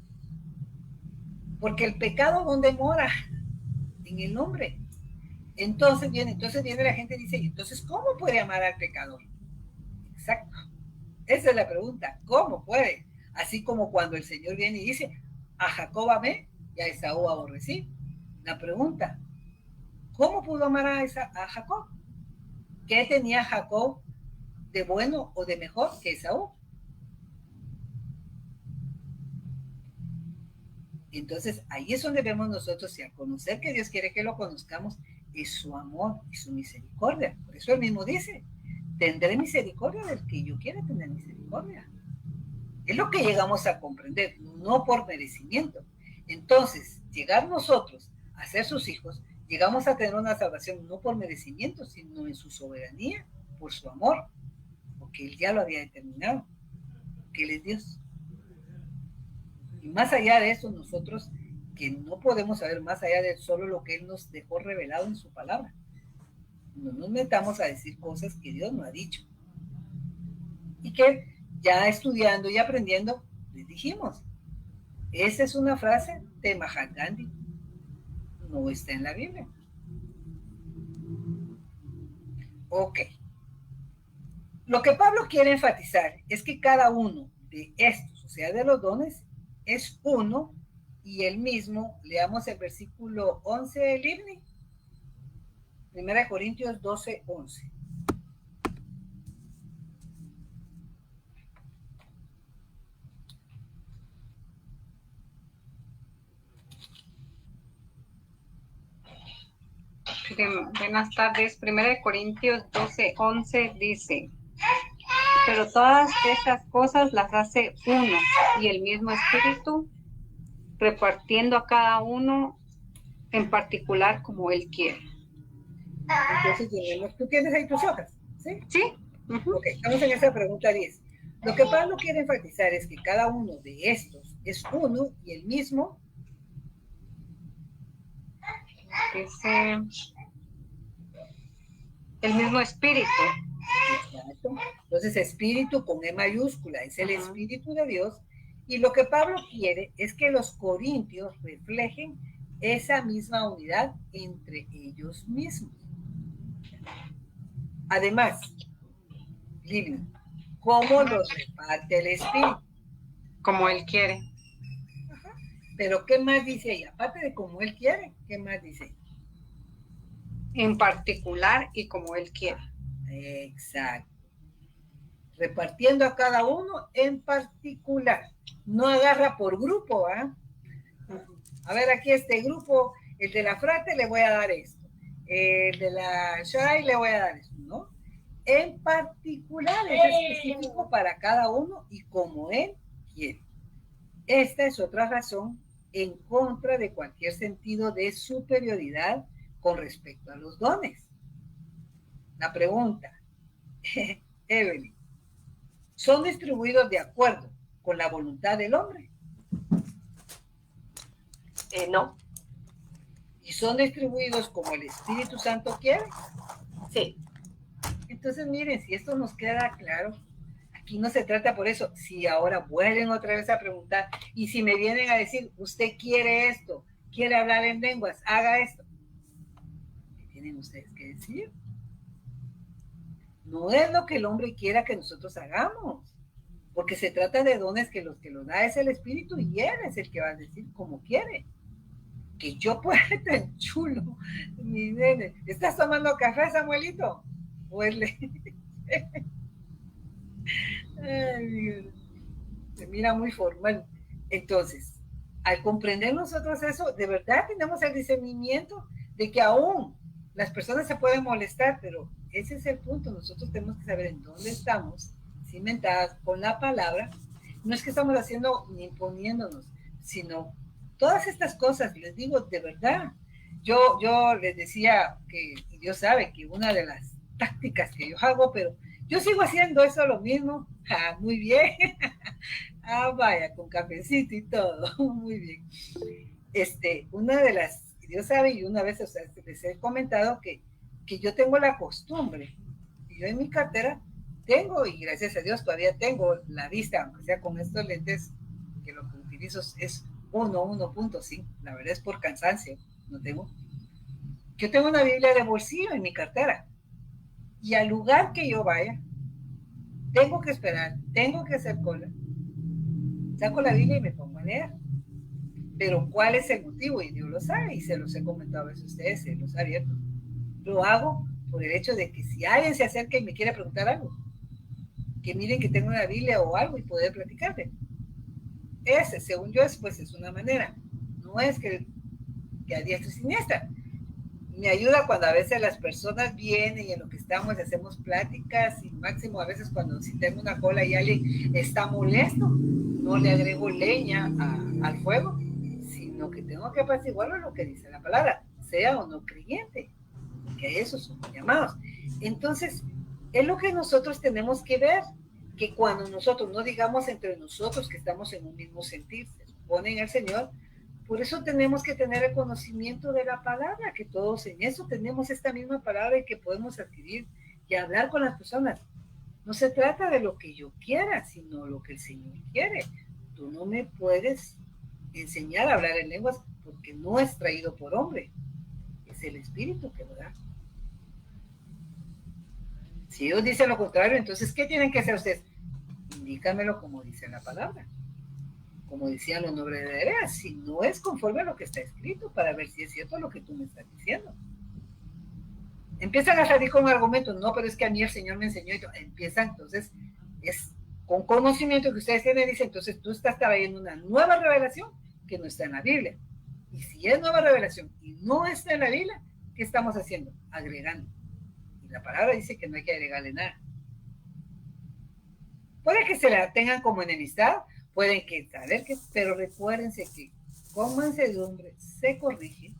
Porque el pecado, ¿dónde mora? En el hombre. Entonces viene la gente y dice, entonces, ¿cómo puede amar al pecador? Exacto. Esa es la pregunta. ¿Cómo puede? Así como cuando el Señor viene y dice, a Jacob amé y a Esaú aborrecí. La pregunta, ¿cómo pudo amar a Jacob? ¿Qué tenía Jacob de bueno o de mejor que Esaú? Entonces, ahí es donde vemos nosotros, y al conocer que Dios quiere que lo conozcamos, es su amor y su misericordia. Por eso él mismo dice, tendré misericordia del que yo quiera tener misericordia. Es lo que llegamos a comprender, no por merecimiento. Entonces, llegar nosotros a ser sus hijos, llegamos a tener una salvación no por merecimiento, sino en su soberanía, por su amor, porque él ya lo había determinado, que él es Dios. Y más allá de eso, nosotros que no podemos saber más allá de solo lo que él nos dejó revelado en su palabra. No nos metamos a decir cosas que Dios no ha dicho. Y que ya estudiando y aprendiendo, les dijimos, esa es una frase de Mahatma Gandhi, no está en la Biblia. Ok. Lo que Pablo quiere enfatizar es que cada uno de estos, o sea, de los dones, es uno y el mismo. Leamos el versículo 11 del Libni, 1 Corintios 12, 11. Buenas tardes. 1 Corintios 12, 11 dice, pero todas estas cosas las hace uno y el mismo Espíritu, repartiendo a cada uno en particular como él quiere. Entonces, ¿tú tienes ahí tus hojas? ¿Sí? ¿Sí? Ok, estamos en esa pregunta 10. Lo que Pablo quiere enfatizar es que cada uno de estos es uno y el mismo. Dice, el mismo Espíritu. Exacto. Entonces, espíritu con E mayúscula, es el Espíritu de Dios. Y lo que Pablo quiere es que los corintios reflejen esa misma unidad entre ellos mismos. Además, Livia, ¿cómo los reparte el Espíritu? Como él quiere. Ajá. Pero ¿qué más dice ahí? Aparte de como él quiere, ¿qué más dice ahí? En particular y como él quiere. Exacto. Repartiendo a cada uno en particular. No agarra por grupo, ¿ah? A ver, aquí este grupo, el de la Frate le voy a dar esto. El de la Shai le voy a dar esto, ¿no? En particular, es específico para cada uno y como él quiere. Esta es otra razón en contra de cualquier sentido de superioridad con respecto a los dones. La pregunta, Evelyn, ¿son distribuidos de acuerdo con la voluntad del hombre? No. ¿Y son distribuidos como el Espíritu Santo quiere? Sí. Entonces, miren, si esto nos queda claro, aquí no se trata por eso. Si ahora vuelven otra vez a preguntar, y si me vienen a decir, usted quiere esto, quiere hablar en lenguas, haga esto. ¿Qué tienen ustedes que decir? No es lo que el hombre quiera que nosotros hagamos, porque se trata de dones que los da es el Espíritu y él es el que va a decir como quiere. que yo pueda ser tan chulo, mi nene. ¿Estás tomando café, Samuelito? Huele. Ay, Dios. Se mira muy formal. Entonces, al comprender nosotros eso, de verdad tenemos el discernimiento de que aún las personas se pueden molestar, pero ese es el punto. Nosotros tenemos que saber en dónde estamos cimentadas con la palabra. No es que estamos haciendo ni imponiéndonos, sino todas estas cosas, les digo de verdad. Yo les decía que Dios sabe que una de las tácticas que yo hago, pero yo sigo haciendo eso lo mismo. Ah, muy bien. Ah, vaya, con cafecito y todo. Muy bien. Una de las, Dios sabe, y una vez, o sea, les he comentado que yo tengo la costumbre, y yo en mi cartera tengo, y gracias a Dios todavía tengo la vista, aunque sea con estos lentes, que lo que utilizo es 1.5, la verdad es por cansancio, no tengo. Yo tengo una Biblia de bolsillo en mi cartera, y al lugar que yo vaya, tengo que esperar, tengo que hacer cola, saco la Biblia y me pongo a leer. Pero ¿cuál es el motivo? Y Dios lo sabe, y se los he comentado a veces a ustedes, se los ha abierto. Lo hago por el hecho de que si alguien se acerca y me quiere preguntar algo, que miren que tengo una Biblia o algo y poder platicarle. Ese, según yo, pues es una manera. No es que a diestra y siniestra. Me ayuda cuando a veces las personas vienen y en lo que estamos hacemos pláticas, y máximo a veces cuando si tengo una cola y alguien está molesto, no le agrego leña al fuego, sino que tengo que apaciguarlo lo que dice la palabra, sea o no creyente, que esos son llamados. Entonces, es lo que nosotros tenemos que ver, que cuando nosotros no digamos entre nosotros que estamos en un mismo sentir, se supone en el Señor. Por eso tenemos que tener el conocimiento de la palabra, que todos en eso tenemos esta misma palabra y que podemos adquirir y hablar con las personas. No se trata de lo que yo quiera, sino lo que el Señor quiere. Tú no me puedes enseñar a hablar en lenguas porque no es traído por hombre. Es el Espíritu que lo da. Si ellos dicen lo contrario, entonces, ¿qué tienen que hacer ustedes? Indícamelo como dice la palabra. Como decían los nobles de Berea, si no es conforme a lo que está escrito, para ver si es cierto lo que tú me estás diciendo. Empiezan a salir con argumentos, no, pero es que a mí el Señor me enseñó, y empiezan, entonces, es con conocimiento que ustedes tienen, dicen, entonces tú estás trayendo una nueva revelación que no está en la Biblia. Y si es nueva revelación y no está en la Biblia, ¿qué estamos haciendo? Agregando. Y la palabra dice que no hay que agregarle nada. Puede que se la tengan como enemistad, pueden que saber que, pero recuérdense que con mansedumbre se corrige,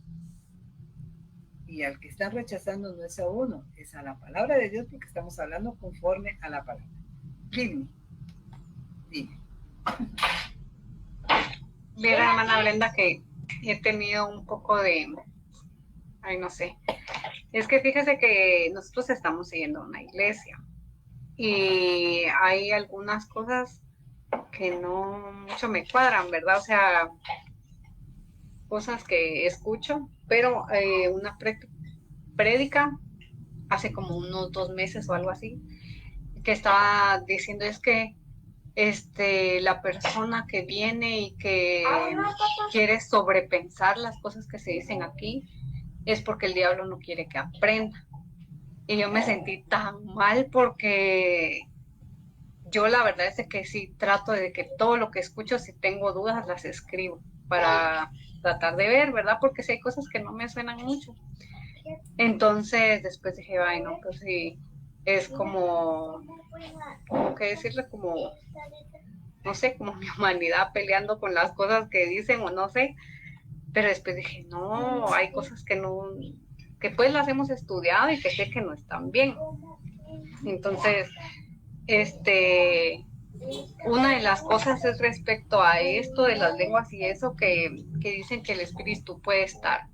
y al que están rechazando no es a uno, es a la palabra de Dios, porque estamos hablando conforme a la palabra. Dime. Mira, hermana Brenda, que he tenido un poco de, ay, no sé, es que fíjese que nosotros estamos siguiendo una iglesia y hay algunas cosas que no mucho me cuadran, ¿verdad? O sea, cosas que escucho, pero una prédica hace como unos 2 meses o algo así, que estaba diciendo es que la persona que viene y que quiere sobrepensar las cosas que se dicen aquí es porque el diablo no quiere que aprenda. Y yo me sentí tan mal porque yo la verdad es que sí trato de que todo lo que escucho, si tengo dudas, las escribo para tratar de ver, ¿verdad? Porque si hay cosas que no me suenan mucho. Entonces después dije, ay no, pues sí, es como que decirle, como, no sé, como mi humanidad peleando con las cosas que dicen o no sé. Pero después dije, no, hay cosas que no, que pues las hemos estudiado y que sé que no están bien. Entonces, una de las cosas es respecto a esto de las lenguas y eso que dicen que el Espíritu puede estar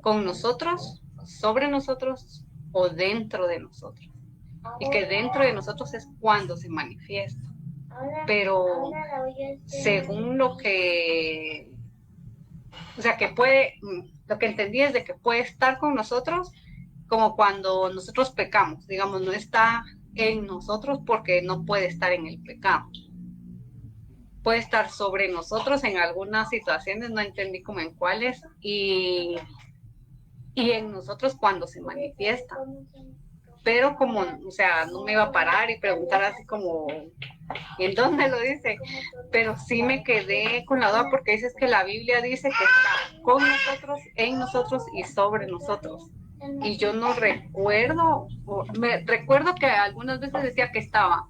con nosotros, sobre nosotros o dentro de nosotros. Y que dentro de nosotros es cuando se manifiesta. Pero según lo que, o sea, que puede, lo que entendí es de que puede estar con nosotros como cuando nosotros pecamos, digamos, no está en nosotros porque no puede estar en el pecado. puede estar sobre nosotros en algunas situaciones, no entendí como en cuáles, y en nosotros cuando se manifiesta. Pero como, o sea, no me iba a parar y preguntar así como, ¿en dónde lo dice? Pero sí me quedé con la duda porque dices que la Biblia dice que está con nosotros, en nosotros y sobre nosotros. Y yo no recuerdo, recuerdo que algunas veces decía que estaba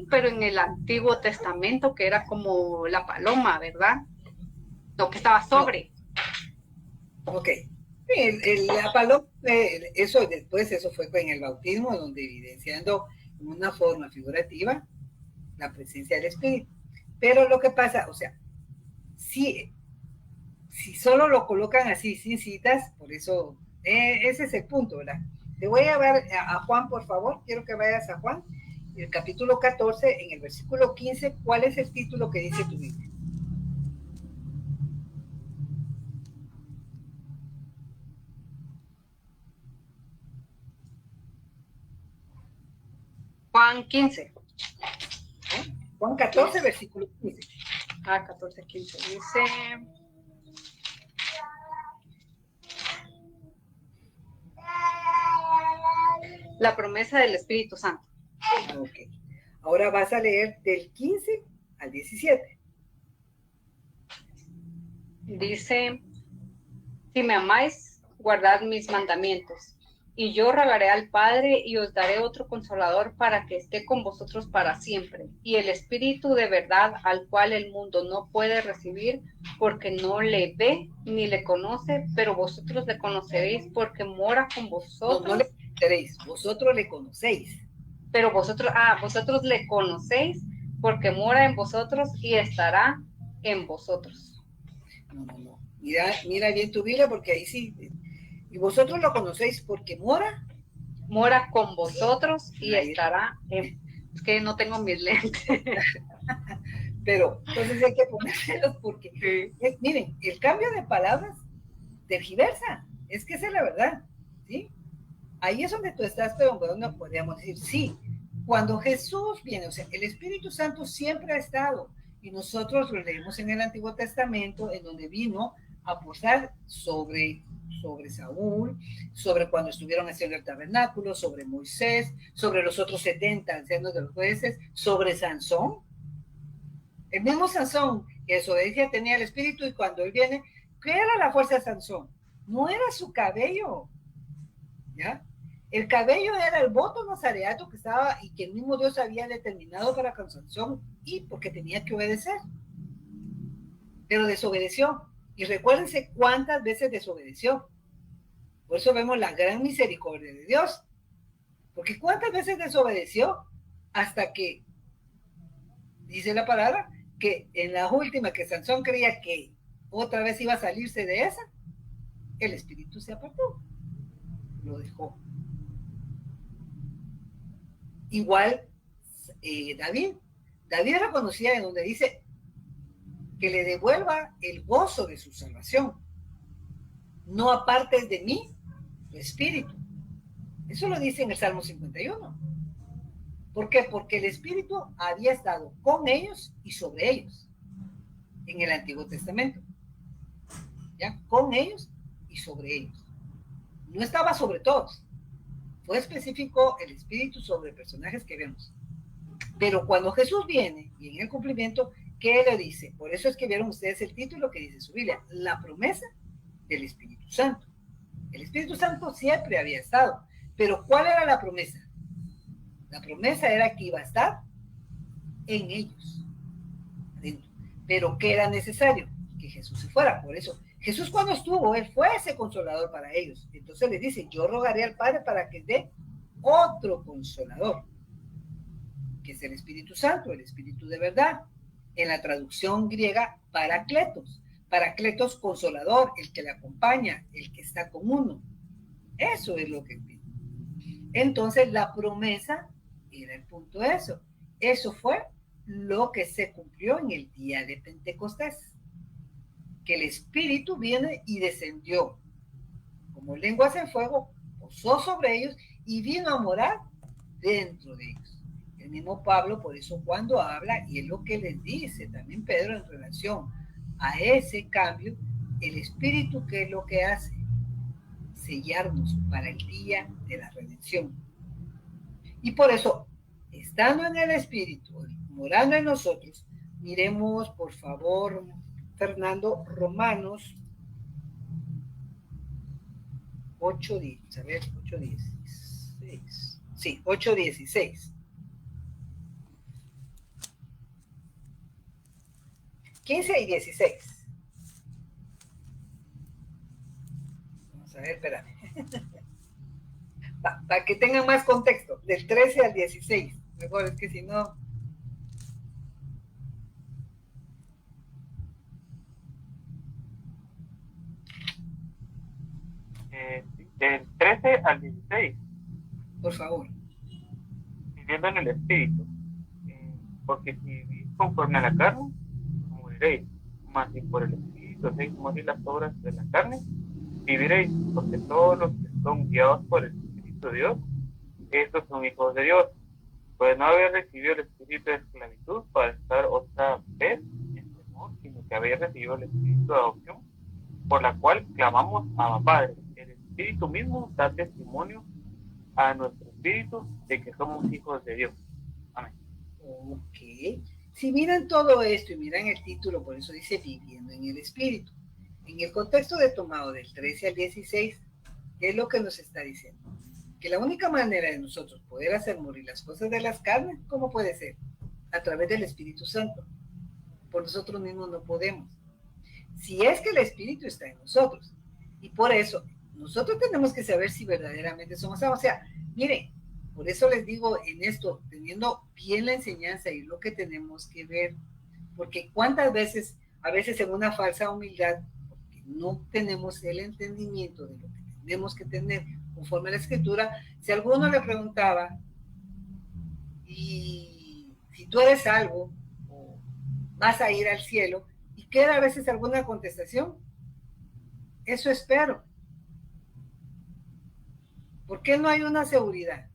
pero en el Antiguo Testamento, que era como la paloma, ¿verdad? No, que estaba sobre. Ok. La paloma, eso después, eso fue en el bautismo, donde evidenciando en una forma figurativa la presencia del Espíritu. Pero lo que pasa, o sea, si solo lo colocan así, sin citas, por eso, ese es el punto, ¿verdad? Te voy a ver a Juan, por favor, quiero que vayas a Juan, el capítulo 14, en el versículo 15, ¿cuál es el título que dice tu Biblia? Juan 15. Juan 14, versículo 15. 14, 15. Dice... La promesa del Espíritu Santo. Ok. Ahora vas a leer del 15 al 17. Dice, si me amáis, guardad mis mandamientos. Y yo rogaré al Padre y os daré otro consolador para que esté con vosotros para siempre. Y el Espíritu de verdad, al cual el mundo no puede recibir, porque no le ve ni le conoce, pero vosotros le conoceréis porque mora con vosotros. No le conoceréis, vosotros le conocéis. Pero vosotros le conocéis porque mora en vosotros y estará en vosotros. No. Mira bien tu Biblia, porque ahí sí. Y vosotros lo conocéis porque mora con vosotros y ahí estará en... Es que no tengo mis lentes. Pero entonces hay que ponérselos porque, miren, el cambio de palabras tergiversa. Es que esa es la verdad, ¿sí? Ahí es donde tú estás, pero bueno, podríamos decir, sí, cuando Jesús viene, o sea, el Espíritu Santo siempre ha estado, y nosotros lo leemos en el Antiguo Testamento, en donde vino a posar sobre Saúl, sobre cuando estuvieron haciendo el tabernáculo, sobre Moisés, sobre los otros 70 ancianos de los jueces, sobre Sansón. El mismo Sansón, que desobediencia tenía el Espíritu, y cuando él viene, ¿qué era la fuerza de Sansón? No era su cabello, ¿ya? El cabello era el voto nazareato que estaba y que el mismo Dios había determinado para con Sansón, y porque tenía que obedecer. Pero desobedeció. Y recuérdense cuántas veces desobedeció. Por eso vemos la gran misericordia de Dios. Porque cuántas veces desobedeció hasta que, dice la palabra, que en la última que Sansón creía que otra vez iba a salirse de esa, el Espíritu se apartó. Lo dejó. Igual David reconocía en donde dice que le devuelva el gozo de su salvación. No apartes de mí tu espíritu. Eso lo dice en el Salmo 51. ¿Por qué? Porque el Espíritu había estado con ellos y sobre ellos en el Antiguo Testamento. ¿Ya? Con ellos y sobre ellos. No estaba sobre todos. Fue específico el Espíritu sobre personajes que vemos. Pero cuando Jesús viene y en el cumplimiento, ¿qué le dice? Por eso es que vieron ustedes el título que dice su Biblia, la promesa del Espíritu Santo. El Espíritu Santo siempre había estado, pero ¿cuál era la promesa? La promesa era que iba a estar en ellos, adentro. Pero ¿qué era necesario? Que Jesús se fuera. Por eso, Jesús cuando estuvo, él fue ese consolador para ellos. Entonces les dice, yo rogaré al Padre para que dé otro consolador, que es el Espíritu Santo, el Espíritu de verdad. En la traducción griega, Paracletos. Paracletos, consolador, el que le acompaña, el que está con uno. Eso es lo que pide. Entonces la promesa era el punto de eso. Eso fue lo que se cumplió en el día de Pentecostés. Que el Espíritu viene y descendió como lenguas en fuego, posó sobre ellos y vino a morar dentro de ellos. El El mismo Pablo, por eso cuando habla, y es lo que les dice también Pedro en relación a ese cambio, el Espíritu, ¿qué es lo que hace? Sellarnos para el día de la redención. Y por eso, estando en el Espíritu, morando en nosotros, miremos, por favor, Fernando, Romanos 8:10, a ver, 8:16. Sí, 8:16. 15 y 16. Vamos a ver, espérame. Para que tengan más contexto, del 13 al 16. Mejor es que si no... Del 13 al 16, Por favor. viviendo en el Espíritu. Porque si vivís conforme a la carne, moriréis. Mas si por el Espíritu hacéis morir las obras de la carne, viviréis. Porque todos los que son guiados por el Espíritu de Dios, estos son hijos de Dios. Pues no habéis recibido el espíritu de esclavitud para estar otra vez en temor, sino que habéis recibido el espíritu de adopción, por la cual clamamos a Padre. El Espíritu mismo da testimonio a nuestro espíritu de que somos hijos de Dios. Amén. Ok. Si miran todo esto y miran el título, por eso dice viviendo en el Espíritu. En el contexto de tomado del 13 al 16, ¿qué es lo que nos está diciendo? Que la única manera de nosotros poder hacer morir las cosas de las carnes, ¿cómo puede ser? A través del Espíritu Santo. Por nosotros mismos no podemos. Si es que el Espíritu está en nosotros. Y por eso, nosotros tenemos que saber si verdaderamente somos salvos. O sea, miren, por eso les digo en esto, teniendo bien la enseñanza y lo que tenemos que ver, porque cuántas veces, a veces en una falsa humildad, porque no tenemos el entendimiento de lo que tenemos que tener conforme a la Escritura, si alguno le preguntaba, y si tú eres salvo, o vas a ir al cielo, y queda a veces alguna contestación, eso espero. ¿Por qué no hay una seguridad?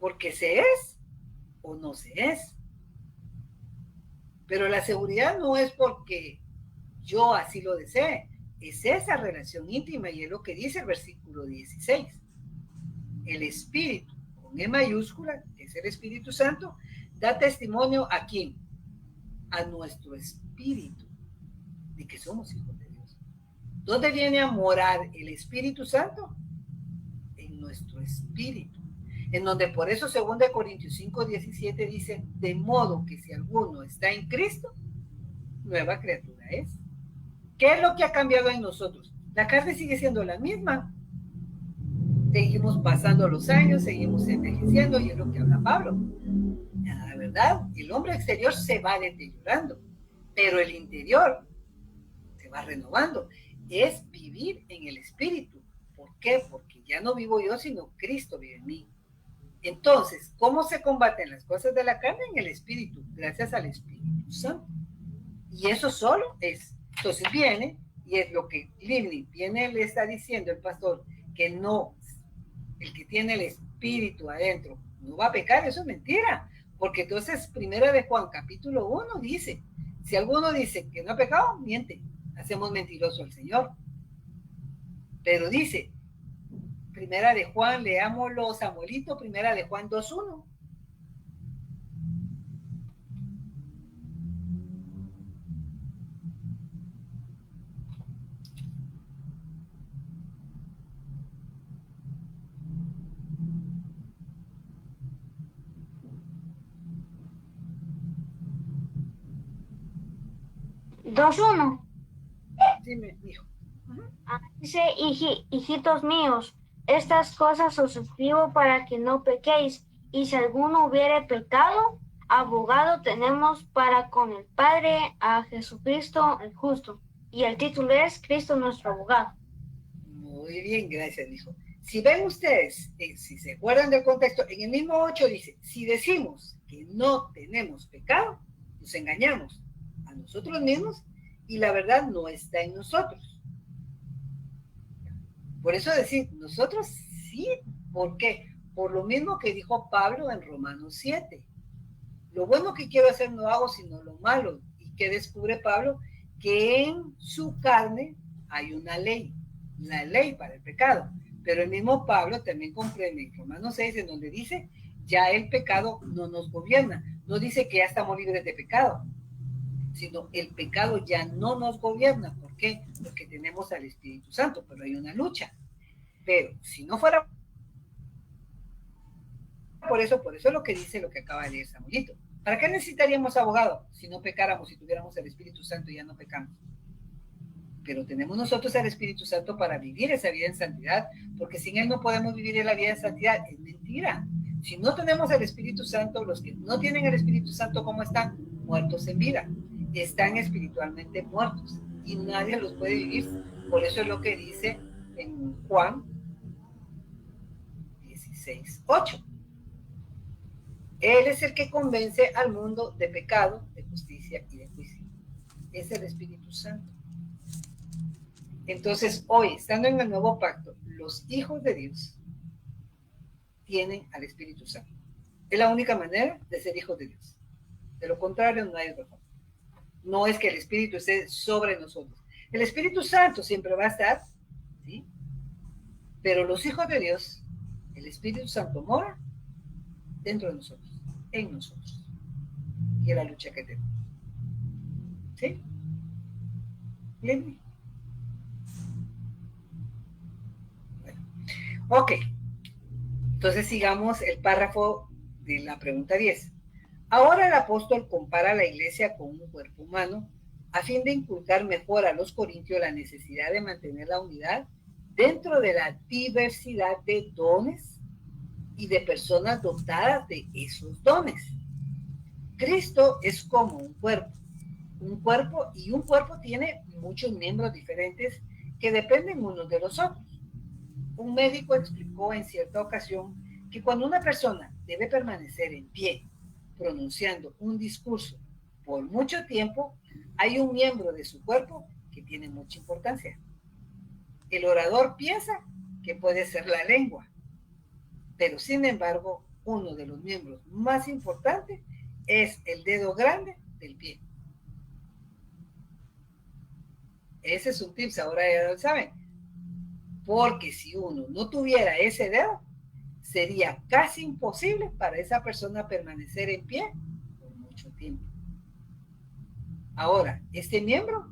Porque se es o no se es. Pero la seguridad no es porque yo así lo desee, es esa relación íntima y es lo que dice el versículo 16. El Espíritu, con E mayúscula, es el Espíritu Santo, da testimonio ¿a quién? A nuestro espíritu de que somos hijos de Dios. ¿Dónde viene a morar el Espíritu Santo? En nuestro espíritu. En donde por eso 2 Corintios 5:17 dice, de modo que si alguno está en Cristo, nueva criatura es. ¿Qué es lo que ha cambiado en nosotros? La carne sigue siendo la misma. Seguimos pasando los años, seguimos envejeciendo y es lo que habla Pablo. La verdad, el hombre exterior se va deteriorando, pero el interior se va renovando. Es vivir en el Espíritu. ¿Por qué? Porque ya no vivo yo, sino Cristo vive en mí. Entonces, ¿cómo se combaten las cosas de la carne? En el Espíritu, gracias al Espíritu Santo. Y eso solo es. Entonces viene, y es lo que Livni viene, le está diciendo el pastor, que no, el que tiene el Espíritu adentro no va a pecar, eso es mentira. Porque entonces, 1 de Juan, capítulo 1, dice, si alguno dice que no ha pecado, miente, hacemos mentiroso al Señor. Pero dice, 1 de Juan, leámoslo, Samuelito, 1 de Juan 2:1. Dos uno. Dime, hijo. Dice, hijitos míos, estas cosas os escribo para que no pequéis, y si alguno hubiere pecado, abogado tenemos para con el Padre a Jesucristo el justo. Y el título es Cristo nuestro abogado. Muy bien, gracias, hijo. Si ven ustedes, si se acuerdan del contexto, en el mismo 8 dice, si decimos que no tenemos pecado, nos engañamos a nosotros mismos y la verdad no está en nosotros. Por eso decir, nosotros sí, ¿por qué? por lo mismo que dijo Pablo en Romanos 7. Lo bueno que quiero hacer no hago, sino lo malo. ¿Y que descubre Pablo? Que en su carne hay una ley, la ley para el pecado. Pero el mismo Pablo también comprende en Romanos 6, en donde dice, ya el pecado no nos gobierna. No dice que ya estamos libres de pecado, sino el pecado ya no nos gobierna. ¿Por qué? Porque tenemos al Espíritu Santo, pero hay una lucha. Pero si no fuera por eso es lo que dice lo que acaba de leer Samuelito. ¿Para qué necesitaríamos abogado si no pecáramos, si tuviéramos el Espíritu Santo y ya no pecamos? Pero tenemos nosotros el Espíritu Santo para vivir esa vida en santidad, porque sin Él no podemos vivir la vida en santidad. Es mentira. Si no tenemos el Espíritu Santo, los que no tienen el Espíritu Santo, ¿cómo están? Muertos en vida. Están espiritualmente muertos y nadie los puede vivir. Por eso es lo que dice en Juan 16:8. Él es el que convence al mundo de pecado, de justicia y de juicio. Es el Espíritu Santo. Entonces, hoy, estando en el nuevo pacto, los hijos de Dios tienen al Espíritu Santo. Es la única manera de ser hijos de Dios. De lo contrario, no hay otra forma. No es que el Espíritu esté sobre nosotros. El Espíritu Santo siempre va a estar, ¿sí? Pero los hijos de Dios, el Espíritu Santo mora dentro de nosotros, en nosotros. Y es la lucha que tenemos. ¿Sí? ¿Bien? Bueno. Ok. Entonces sigamos el párrafo de la pregunta 10. Ahora el apóstol compara a la iglesia con un cuerpo humano a fin de inculcar mejor a los corintios la necesidad de mantener la unidad dentro de la diversidad de dones y de personas dotadas de esos dones. Cristo es como un cuerpo y un cuerpo tiene muchos miembros diferentes que dependen unos de los otros. Un médico explicó en cierta ocasión que cuando una persona debe permanecer en pie pronunciando un discurso por mucho tiempo, hay un miembro de su cuerpo que tiene mucha importancia. El orador piensa que puede ser la lengua, pero sin embargo, uno de los miembros más importantes es el dedo grande del pie. Ese es un tips, ahora ya lo saben. Porque si uno no tuviera ese dedo, sería casi imposible para esa persona permanecer en pie por mucho tiempo. Ahora, este miembro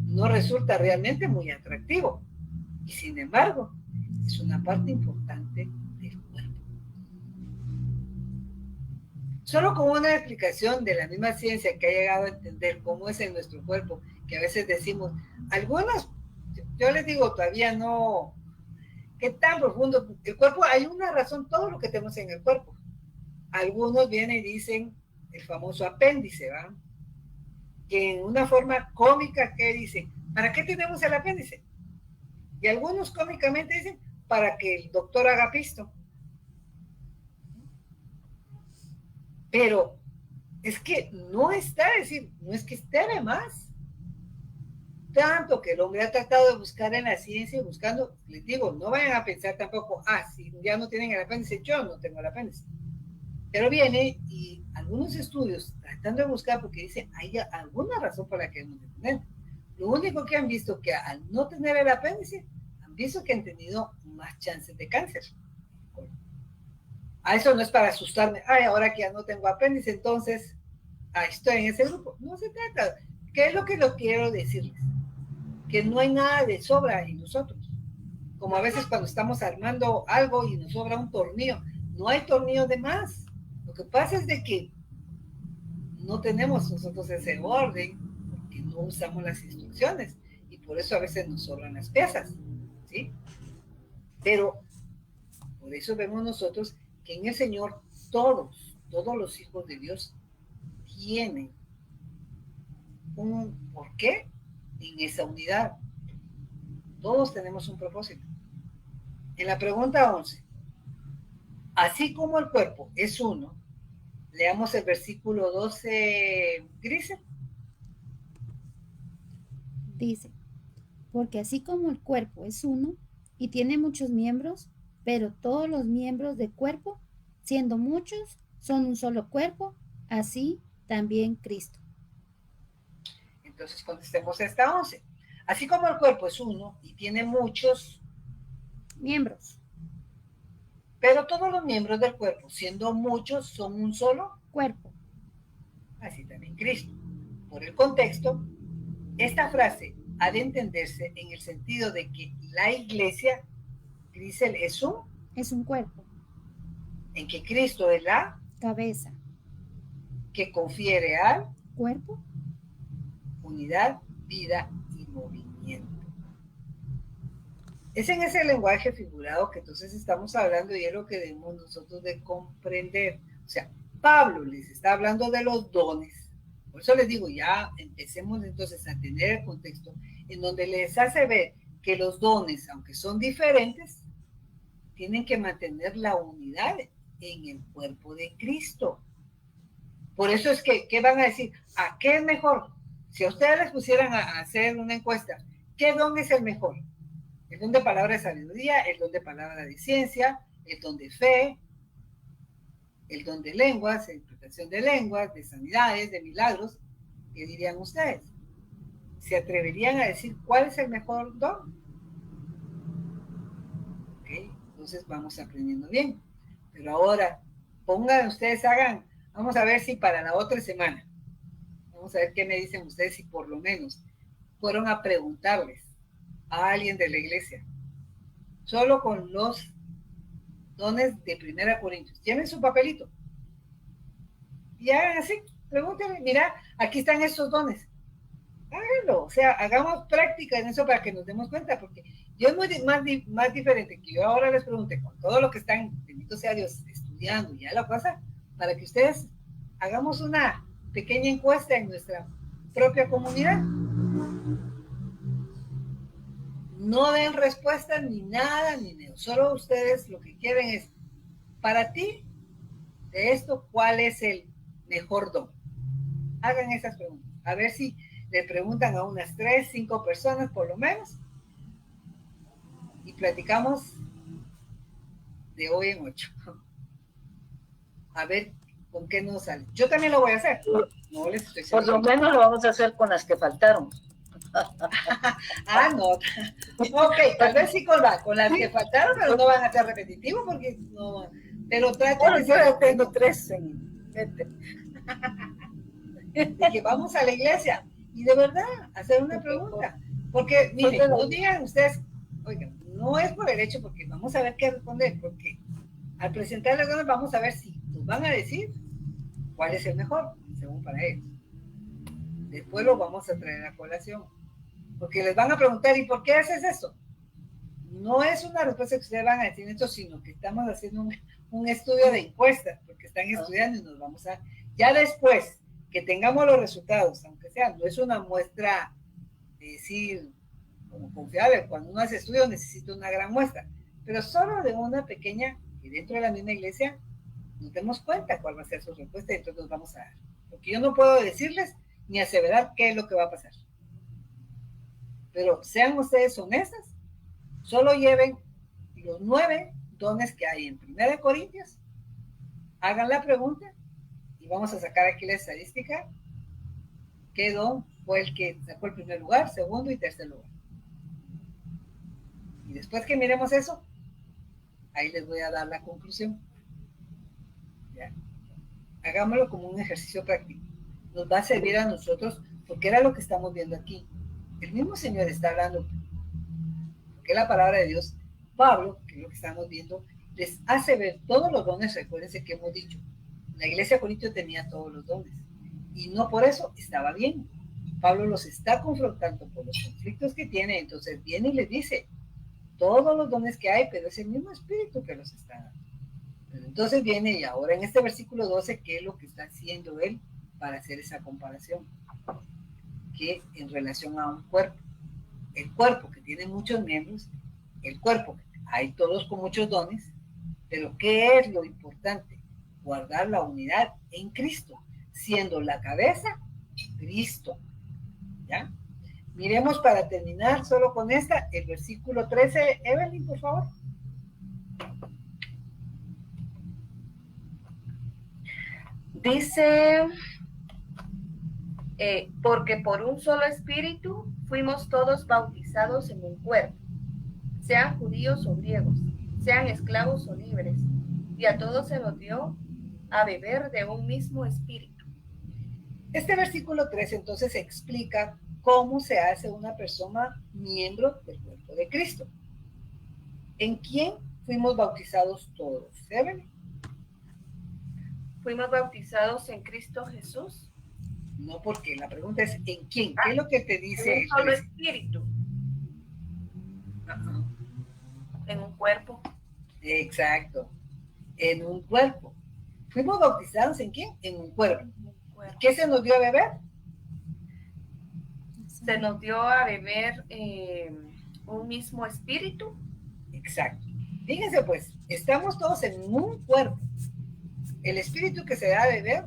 no resulta realmente muy atractivo y sin embargo es una parte importante del cuerpo. Solo con una explicación de la misma ciencia que ha llegado a entender cómo es en nuestro cuerpo, que a veces decimos, algunas, yo les digo, todavía no, qué tan profundo el cuerpo, hay una razón, todo lo que tenemos en el cuerpo. Algunos vienen y dicen el famoso apéndice, ¿va? Que en una forma cómica que dicen, ¿para qué tenemos el apéndice? Y algunos cómicamente dicen, para que el doctor haga pisto. Pero es que no está, es decir, no es que esté de más. Tanto que el hombre ha tratado de buscar en la ciencia, buscando, les digo, no vayan a pensar tampoco, si ya no tienen el apéndice, yo no tengo el apéndice. Pero viene y algunos estudios tratando de buscar, porque dicen, hay alguna razón por la que no tener. Lo único que han visto que al no tener el apéndice, han visto que han tenido más chances de cáncer. A eso no es para asustarme, ahora que ya no tengo apéndice, entonces, estoy en ese grupo. No se trata. ¿Qué es lo que quiero decirles? Que no hay nada de sobra en nosotros. Como a veces cuando estamos armando algo y nos sobra un tornillo, no hay tornillo de más. Lo que pasa es de que no tenemos nosotros ese orden, porque no usamos las instrucciones, y por eso a veces nos sobran las piezas, ¿sí? Pero por eso vemos nosotros que en el Señor todos los hijos de Dios tienen un porqué en esa unidad. Todos tenemos un propósito. En la pregunta 11, así como el cuerpo es uno, leamos el versículo 12, Grise. Dice, porque así como el cuerpo es uno y tiene muchos miembros, pero todos los miembros del cuerpo, siendo muchos, son un solo cuerpo, así también Cristo. Entonces contestemos esta 11. Así como el cuerpo es uno y tiene muchos Miembros, pero todos los miembros del cuerpo, siendo muchos, son un solo, cuerpo. así también Cristo. Por el contexto, esta frase ha de entenderse en el sentido de que la iglesia, Crisel, es un cuerpo, en que Cristo es la cabeza, que confiere al cuerpo, unidad, vida y movimiento. Es en ese lenguaje figurado que entonces estamos hablando y es lo que debemos nosotros de comprender. O sea, Pablo les está hablando de los dones. Por eso les digo, ya empecemos entonces a tener el contexto en donde les hace ver que los dones, aunque son diferentes, tienen que mantener la unidad en el cuerpo de Cristo. Por eso es que, ¿qué van a decir? ¿A qué es mejor? Si a ustedes les pusieran a hacer una encuesta, ¿qué don es el mejor? El don de palabra de sabiduría, el don de palabra de ciencia, el don de fe, el don de lenguas, de interpretación de lenguas, de sanidades, de milagros. ¿Qué dirían ustedes? ¿Se atreverían a decir cuál es el mejor don? Ok, entonces vamos aprendiendo bien. Pero ahora, pongan ustedes, vamos a ver si para la otra semana, vamos a ver qué me dicen ustedes si por lo menos fueron a preguntarles a alguien de la iglesia, solo con los dones de 1 Corintios. Tienen su papelito. Y hagan así, pregúntenle, mira, aquí están estos dones. Háganlo, o sea, hagamos práctica en eso para que nos demos cuenta, porque yo es más diferente que yo ahora les pregunte con todo lo que están, bendito sea Dios, estudiando ya la cosa, para que ustedes hagamos una pequeña encuesta en nuestra propia comunidad. No den respuesta ni nada, ni nada. Solo ustedes lo que quieren es, para ti, de esto, ¿cuál es el mejor don? Hagan esas preguntas. A ver si le preguntan a unas 3, 5 personas por lo menos. Y platicamos de hoy en 8. A ver con qué nos sale. Yo también lo voy a hacer. No les estoy Por lo menos lo vamos a hacer con las que faltaron. No. Ok, tal vez sí con las que faltaron, pero no van a ser repetitivos porque no. Pero traten de Yo ser. ya tengo 3 en mente. De que vamos a la iglesia y de verdad hacer una pregunta. Porque, miren, no digan ustedes, oigan, no es por el hecho, porque vamos a ver qué responder, porque al presentarles dones vamos a ver si nos van a decir cuál es el mejor, según para ellos. Después lo vamos a traer a colación. Porque les van a preguntar, ¿y por qué haces eso? No es una respuesta que ustedes van a decir esto, sino que estamos haciendo un estudio de encuestas, porque están estudiando y nos vamos a... Ya después que tengamos los resultados, aunque sea, no es una muestra, decir, como confiable, cuando uno hace estudio necesita una gran muestra, pero solo de una pequeña, y dentro de la misma iglesia, nos demos cuenta cuál va a ser su respuesta y entonces nos vamos a dar. Porque yo no puedo decirles ni aseverar qué es lo que va a pasar. Pero sean ustedes honestas, solo lleven los 9 dones que hay en 1 Corintios, hagan la pregunta y vamos a sacar aquí la estadística, qué don fue el que sacó el primer lugar, segundo y tercer lugar. Y después que miremos eso, ahí les voy a dar la conclusión. ¿Ya? Hagámoslo como un ejercicio práctico. Nos va a servir a nosotros, porque era lo que estamos viendo aquí. El mismo Señor está hablando, porque la palabra de Dios, Pablo, que es lo que estamos viendo, les hace ver todos los dones. Recuérdense que hemos dicho, la iglesia de Corinto tenía todos los dones, y no por eso estaba bien. Pablo los está confrontando por los conflictos que tiene, entonces viene y les dice, todos los dones que hay, pero es el mismo espíritu que los está dando. Pero entonces viene, y ahora en este versículo 12, ¿qué es lo que está haciendo él para hacer esa comparación? Que en relación a un cuerpo, el cuerpo que tiene muchos miembros, el cuerpo que hay todos con muchos dones, pero ¿qué es lo importante? Guardar la unidad en Cristo, siendo la cabeza Cristo. ¿Ya? Miremos para terminar solo con esta, el versículo 13, Evelyn, por favor. Dice, porque por un solo espíritu fuimos todos bautizados en un cuerpo, sean judíos o griegos, sean esclavos o libres, y a todos se nos dio a beber de un mismo espíritu. Este versículo 3 entonces explica cómo se hace una persona miembro del cuerpo de Cristo. ¿En quién fuimos bautizados todos? ¿Saben? ¿Fuimos bautizados en Cristo Jesús? No, porque la pregunta es ¿en quién? ¿Qué es lo que te dice En el un solo 3? espíritu, Ajá. en un cuerpo. Exacto, en un cuerpo. ¿Fuimos bautizados en quién? En un cuerpo. ¿Qué se nos dio a beber? Se nos dio a beber un mismo espíritu. Exacto. Fíjense pues, estamos todos en un cuerpo. El espíritu que se da a beber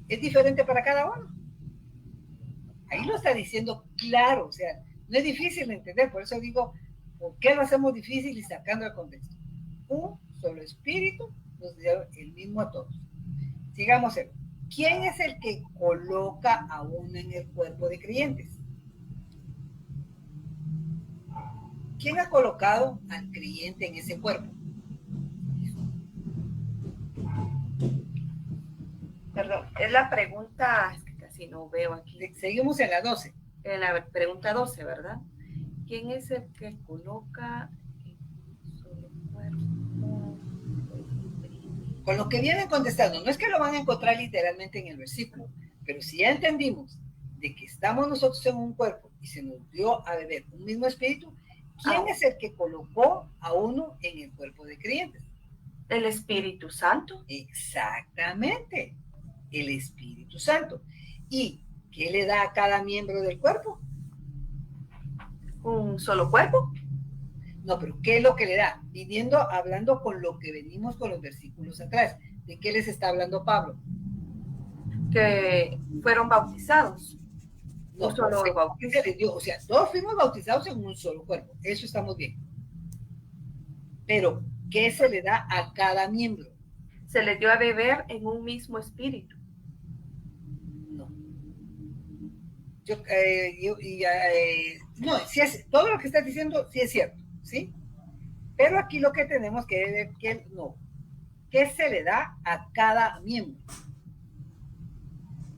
es diferente para cada uno. Ahí lo está diciendo claro, o sea, no es difícil de entender, por eso digo, ¿por qué lo hacemos difícil y sacando el contexto? Un solo espíritu nos dio el mismo a todos. Sigamos. ¿Quién es el que coloca a uno en el cuerpo de creyentes? ¿Quién ha colocado al creyente en ese cuerpo? Perdón, es la pregunta, es que casi no veo aquí. Seguimos en la 12. En la pregunta 12, ¿verdad? ¿Quién es el que coloca en un solo cuerpo? Con lo que vienen contestando, no es que lo van a encontrar literalmente en el versículo, pero si ya entendimos de que estamos nosotros en un cuerpo y se nos dio a beber un mismo espíritu, ¿quién es el que colocó a uno en el cuerpo de creyentes? El Espíritu Santo. Exactamente, el Espíritu Santo. ¿Y qué le da a cada miembro del cuerpo? ¿Un solo cuerpo? No, pero ¿qué es lo que le da? Hablando con lo que venimos con los versículos atrás. ¿De qué les está hablando Pablo? Que fueron bautizados. No, solo ¿qué se les dio? O sea, todos fuimos bautizados en un solo cuerpo. Eso estamos bien. Pero, ¿qué se le da a cada miembro? Se les dio a beber en un mismo espíritu. No. No, sí es, todo lo que estás diciendo sí es cierto, ¿sí? Pero aquí lo que tenemos que ver que no. ¿Qué se le da a cada miembro?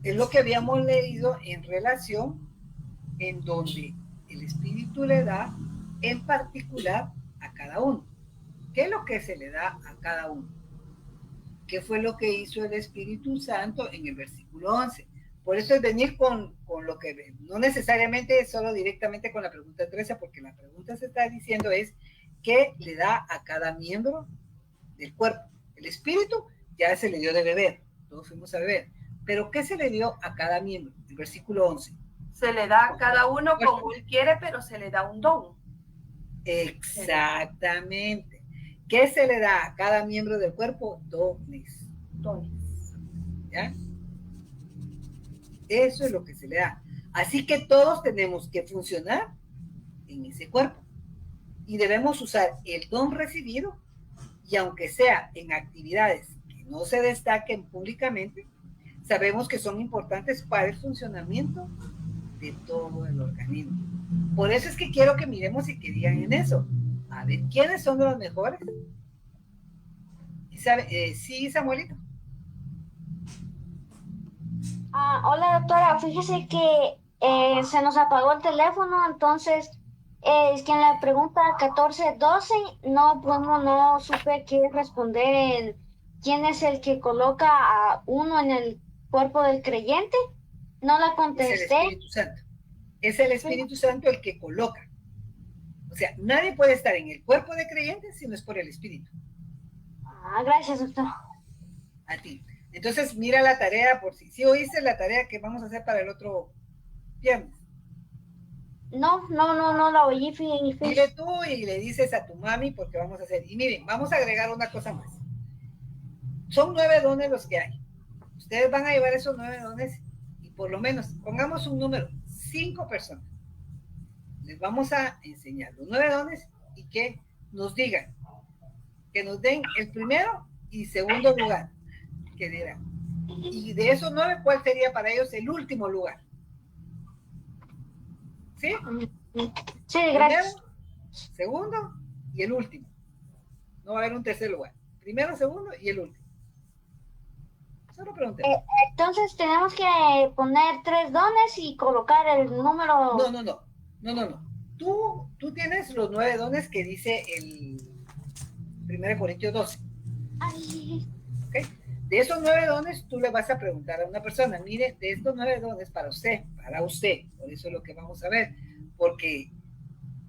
Es lo que habíamos leído en relación en donde el Espíritu le da en particular a cada uno. ¿Qué es lo que se le da a cada uno? ¿Qué fue lo que hizo el Espíritu Santo en el versículo 11? Por eso es venir con lo que no necesariamente solo directamente con la pregunta 13, porque la pregunta se está diciendo es ¿qué le da a cada miembro del cuerpo? El Espíritu ya se le dio de beber, todos fuimos a beber. Pero ¿qué se le dio a cada miembro? El versículo 11. Se le da a cada uno como él quiere, pero se le da un don. Exactamente. ¿Qué se le da a cada miembro del cuerpo? Dones. ¿Ya? Eso es lo que se le da. Así que todos tenemos que funcionar en ese cuerpo. Y debemos usar el don recibido, y aunque sea en actividades que no se destaquen públicamente, sabemos que son importantes para el funcionamiento de todo el organismo. Por eso es que quiero que miremos y que digan en eso. A ver, ¿quiénes son los mejores? Sí, Samuelito. Hola, doctora. Fíjese que se nos apagó el teléfono, entonces es que en la pregunta 14-12 no supe qué responder. ¿Quién es el que coloca a uno en el cuerpo del creyente? No la contesté. Es el Espíritu Santo. Es el Espíritu Santo el que coloca. O sea, nadie puede estar en el cuerpo de creyentes si no es por el Espíritu. Gracias, doctor. A ti. Entonces, mira la tarea, por si oíste la tarea que vamos a hacer para el otro viernes. No la oí. Dile tú y le dices a tu mami porque vamos a hacer. Y miren, vamos a agregar una cosa más. Son 9 dones los que hay. Ustedes van a llevar esos 9 dones y por lo menos, pongamos un número, 5 personas. Les vamos a enseñar los 9 dones y que nos digan, que nos den el primero y segundo lugar. Que dirán, Y de esos 9, ¿cuál sería para ellos el último lugar? ¿Sí? Sí, Primero, gracias. segundo y el último. No va a haber un tercer lugar. Primero, segundo y el último. Solo pregunté. Entonces tenemos que poner 3 dones y colocar el número. No. Tú tienes los 9 dones que dice el 1 Corintios 12. Ay, ¿Okay? De esos 9 dones, tú le vas a preguntar a una persona, mire, de estos 9 dones para usted, por eso es lo que vamos a ver, porque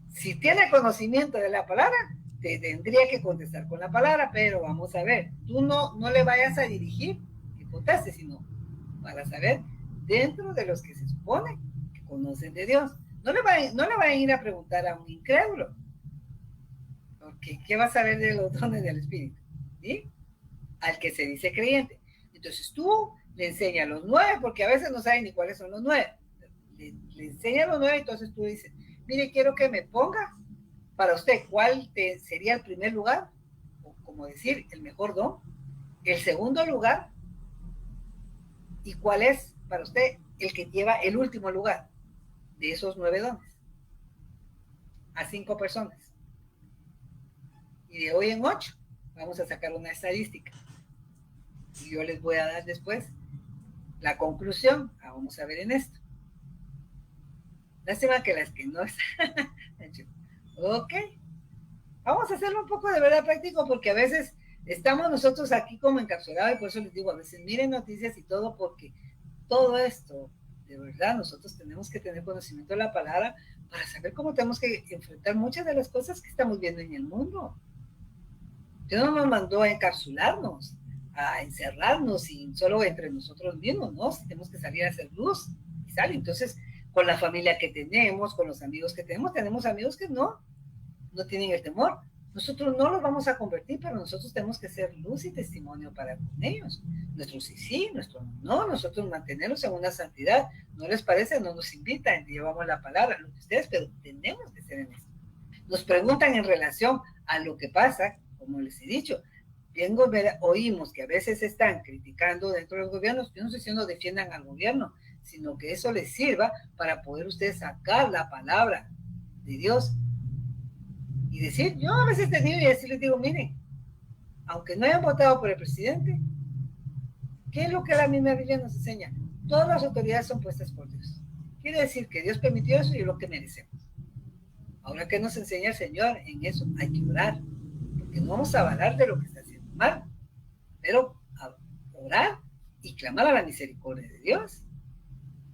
si tiene conocimiento de la palabra, te tendría que contestar con la palabra, pero vamos a ver, tú no le vayas a dirigir que conteste, sino para saber dentro de los que se supone que conocen de Dios. No le vayan a ir a preguntar a un incrédulo, porque ¿qué va a saber de los dones del Espíritu? ¿Sí? Al que se dice creyente. Entonces tú le enseñas los 9, porque a veces no saben ni cuáles son los 9. Le enseñas los 9, entonces tú dices, mire, quiero que me ponga para usted cuál sería el primer lugar, o como decir, el mejor don, el segundo lugar, y cuál es para usted el que lleva el último lugar de esos 9 dones. A 5 personas. Y de hoy en 8 vamos a sacar una estadística. Y yo les voy a dar después la conclusión. Vamos a ver en esto. Lástima que las que no están. Ok. Vamos a hacerlo un poco de verdad práctico, porque a veces estamos nosotros aquí como encapsulados, y por eso les digo, a veces miren noticias y todo, porque todo esto, de verdad, nosotros tenemos que tener conocimiento de la palabra para saber cómo tenemos que enfrentar muchas de las cosas que estamos viendo en el mundo. Dios no nos mandó a encapsularnos, a encerrarnos y solo entre nosotros mismos, ¿no? Tenemos que salir a hacer luz y sale. Entonces, con la familia que tenemos, con los amigos que tenemos amigos que no tienen el temor. Nosotros no los vamos a convertir, pero nosotros tenemos que ser luz y testimonio para con ellos. Nuestros sí, nuestros no, nosotros mantenernos en una santidad. ¿No les parece? No nos invitan, llevamos la palabra, lo que ustedes, pero tenemos que ser en eso. Nos preguntan en relación a lo que pasa, como les he dicho, oímos que a veces están criticando dentro de los gobiernos. Yo no sé si no defiendan al gobierno, sino que eso les sirva para poder ustedes sacar la palabra de Dios y decir, yo a veces te digo y así les digo, miren, aunque no hayan votado por el presidente, ¿qué es lo que la misma Biblia nos enseña? Todas las autoridades son puestas por Dios. Quiere decir que Dios permitió eso y es lo que merecemos. Ahora, ¿qué nos enseña el Señor en eso? Hay que orar, porque no vamos a avalar de lo que está haciendo mal, pero a orar y clamar a la misericordia de Dios.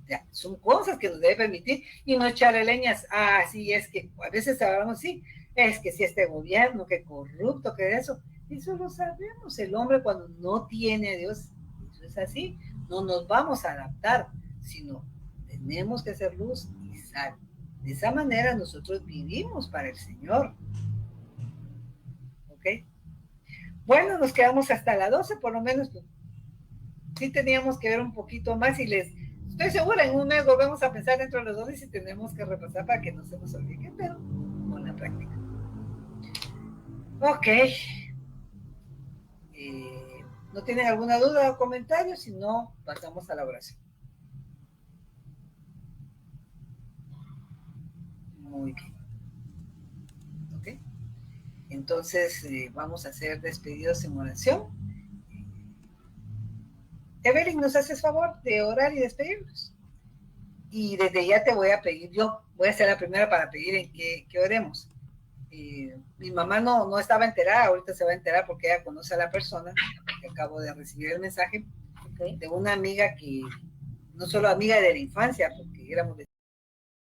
Ya, son cosas que nos debe permitir y no echarle leñas. Sí, es que a veces hablamos, sí, es que si este gobierno, que corrupto, que eso lo sabemos. El hombre cuando no tiene a Dios, eso es así, no nos vamos a adaptar, sino tenemos que hacer luz y sal. De esa manera nosotros vivimos para el Señor. ¿Ok? Bueno, nos quedamos hasta las 12, por lo menos. Sí teníamos que ver un poquito más y estoy segura, en un mes volvemos a pensar dentro de los dones y tenemos que repasar para que no se nos olvide, pero con la práctica. Ok. ¿No tienen alguna duda o comentario? Si no, pasamos a la oración. Muy bien. Ok. Entonces, vamos a hacer despedidos en oración. Evelyn, ¿nos haces favor de orar y despedirnos? Y desde ya te voy a pedir, yo voy a ser la primera para pedir en que oremos. Mi mamá no estaba enterada, ahorita se va a enterar porque ella conoce a la persona, que acabo de recibir el mensaje, de una amiga que, no solo amiga de la infancia, porque éramos de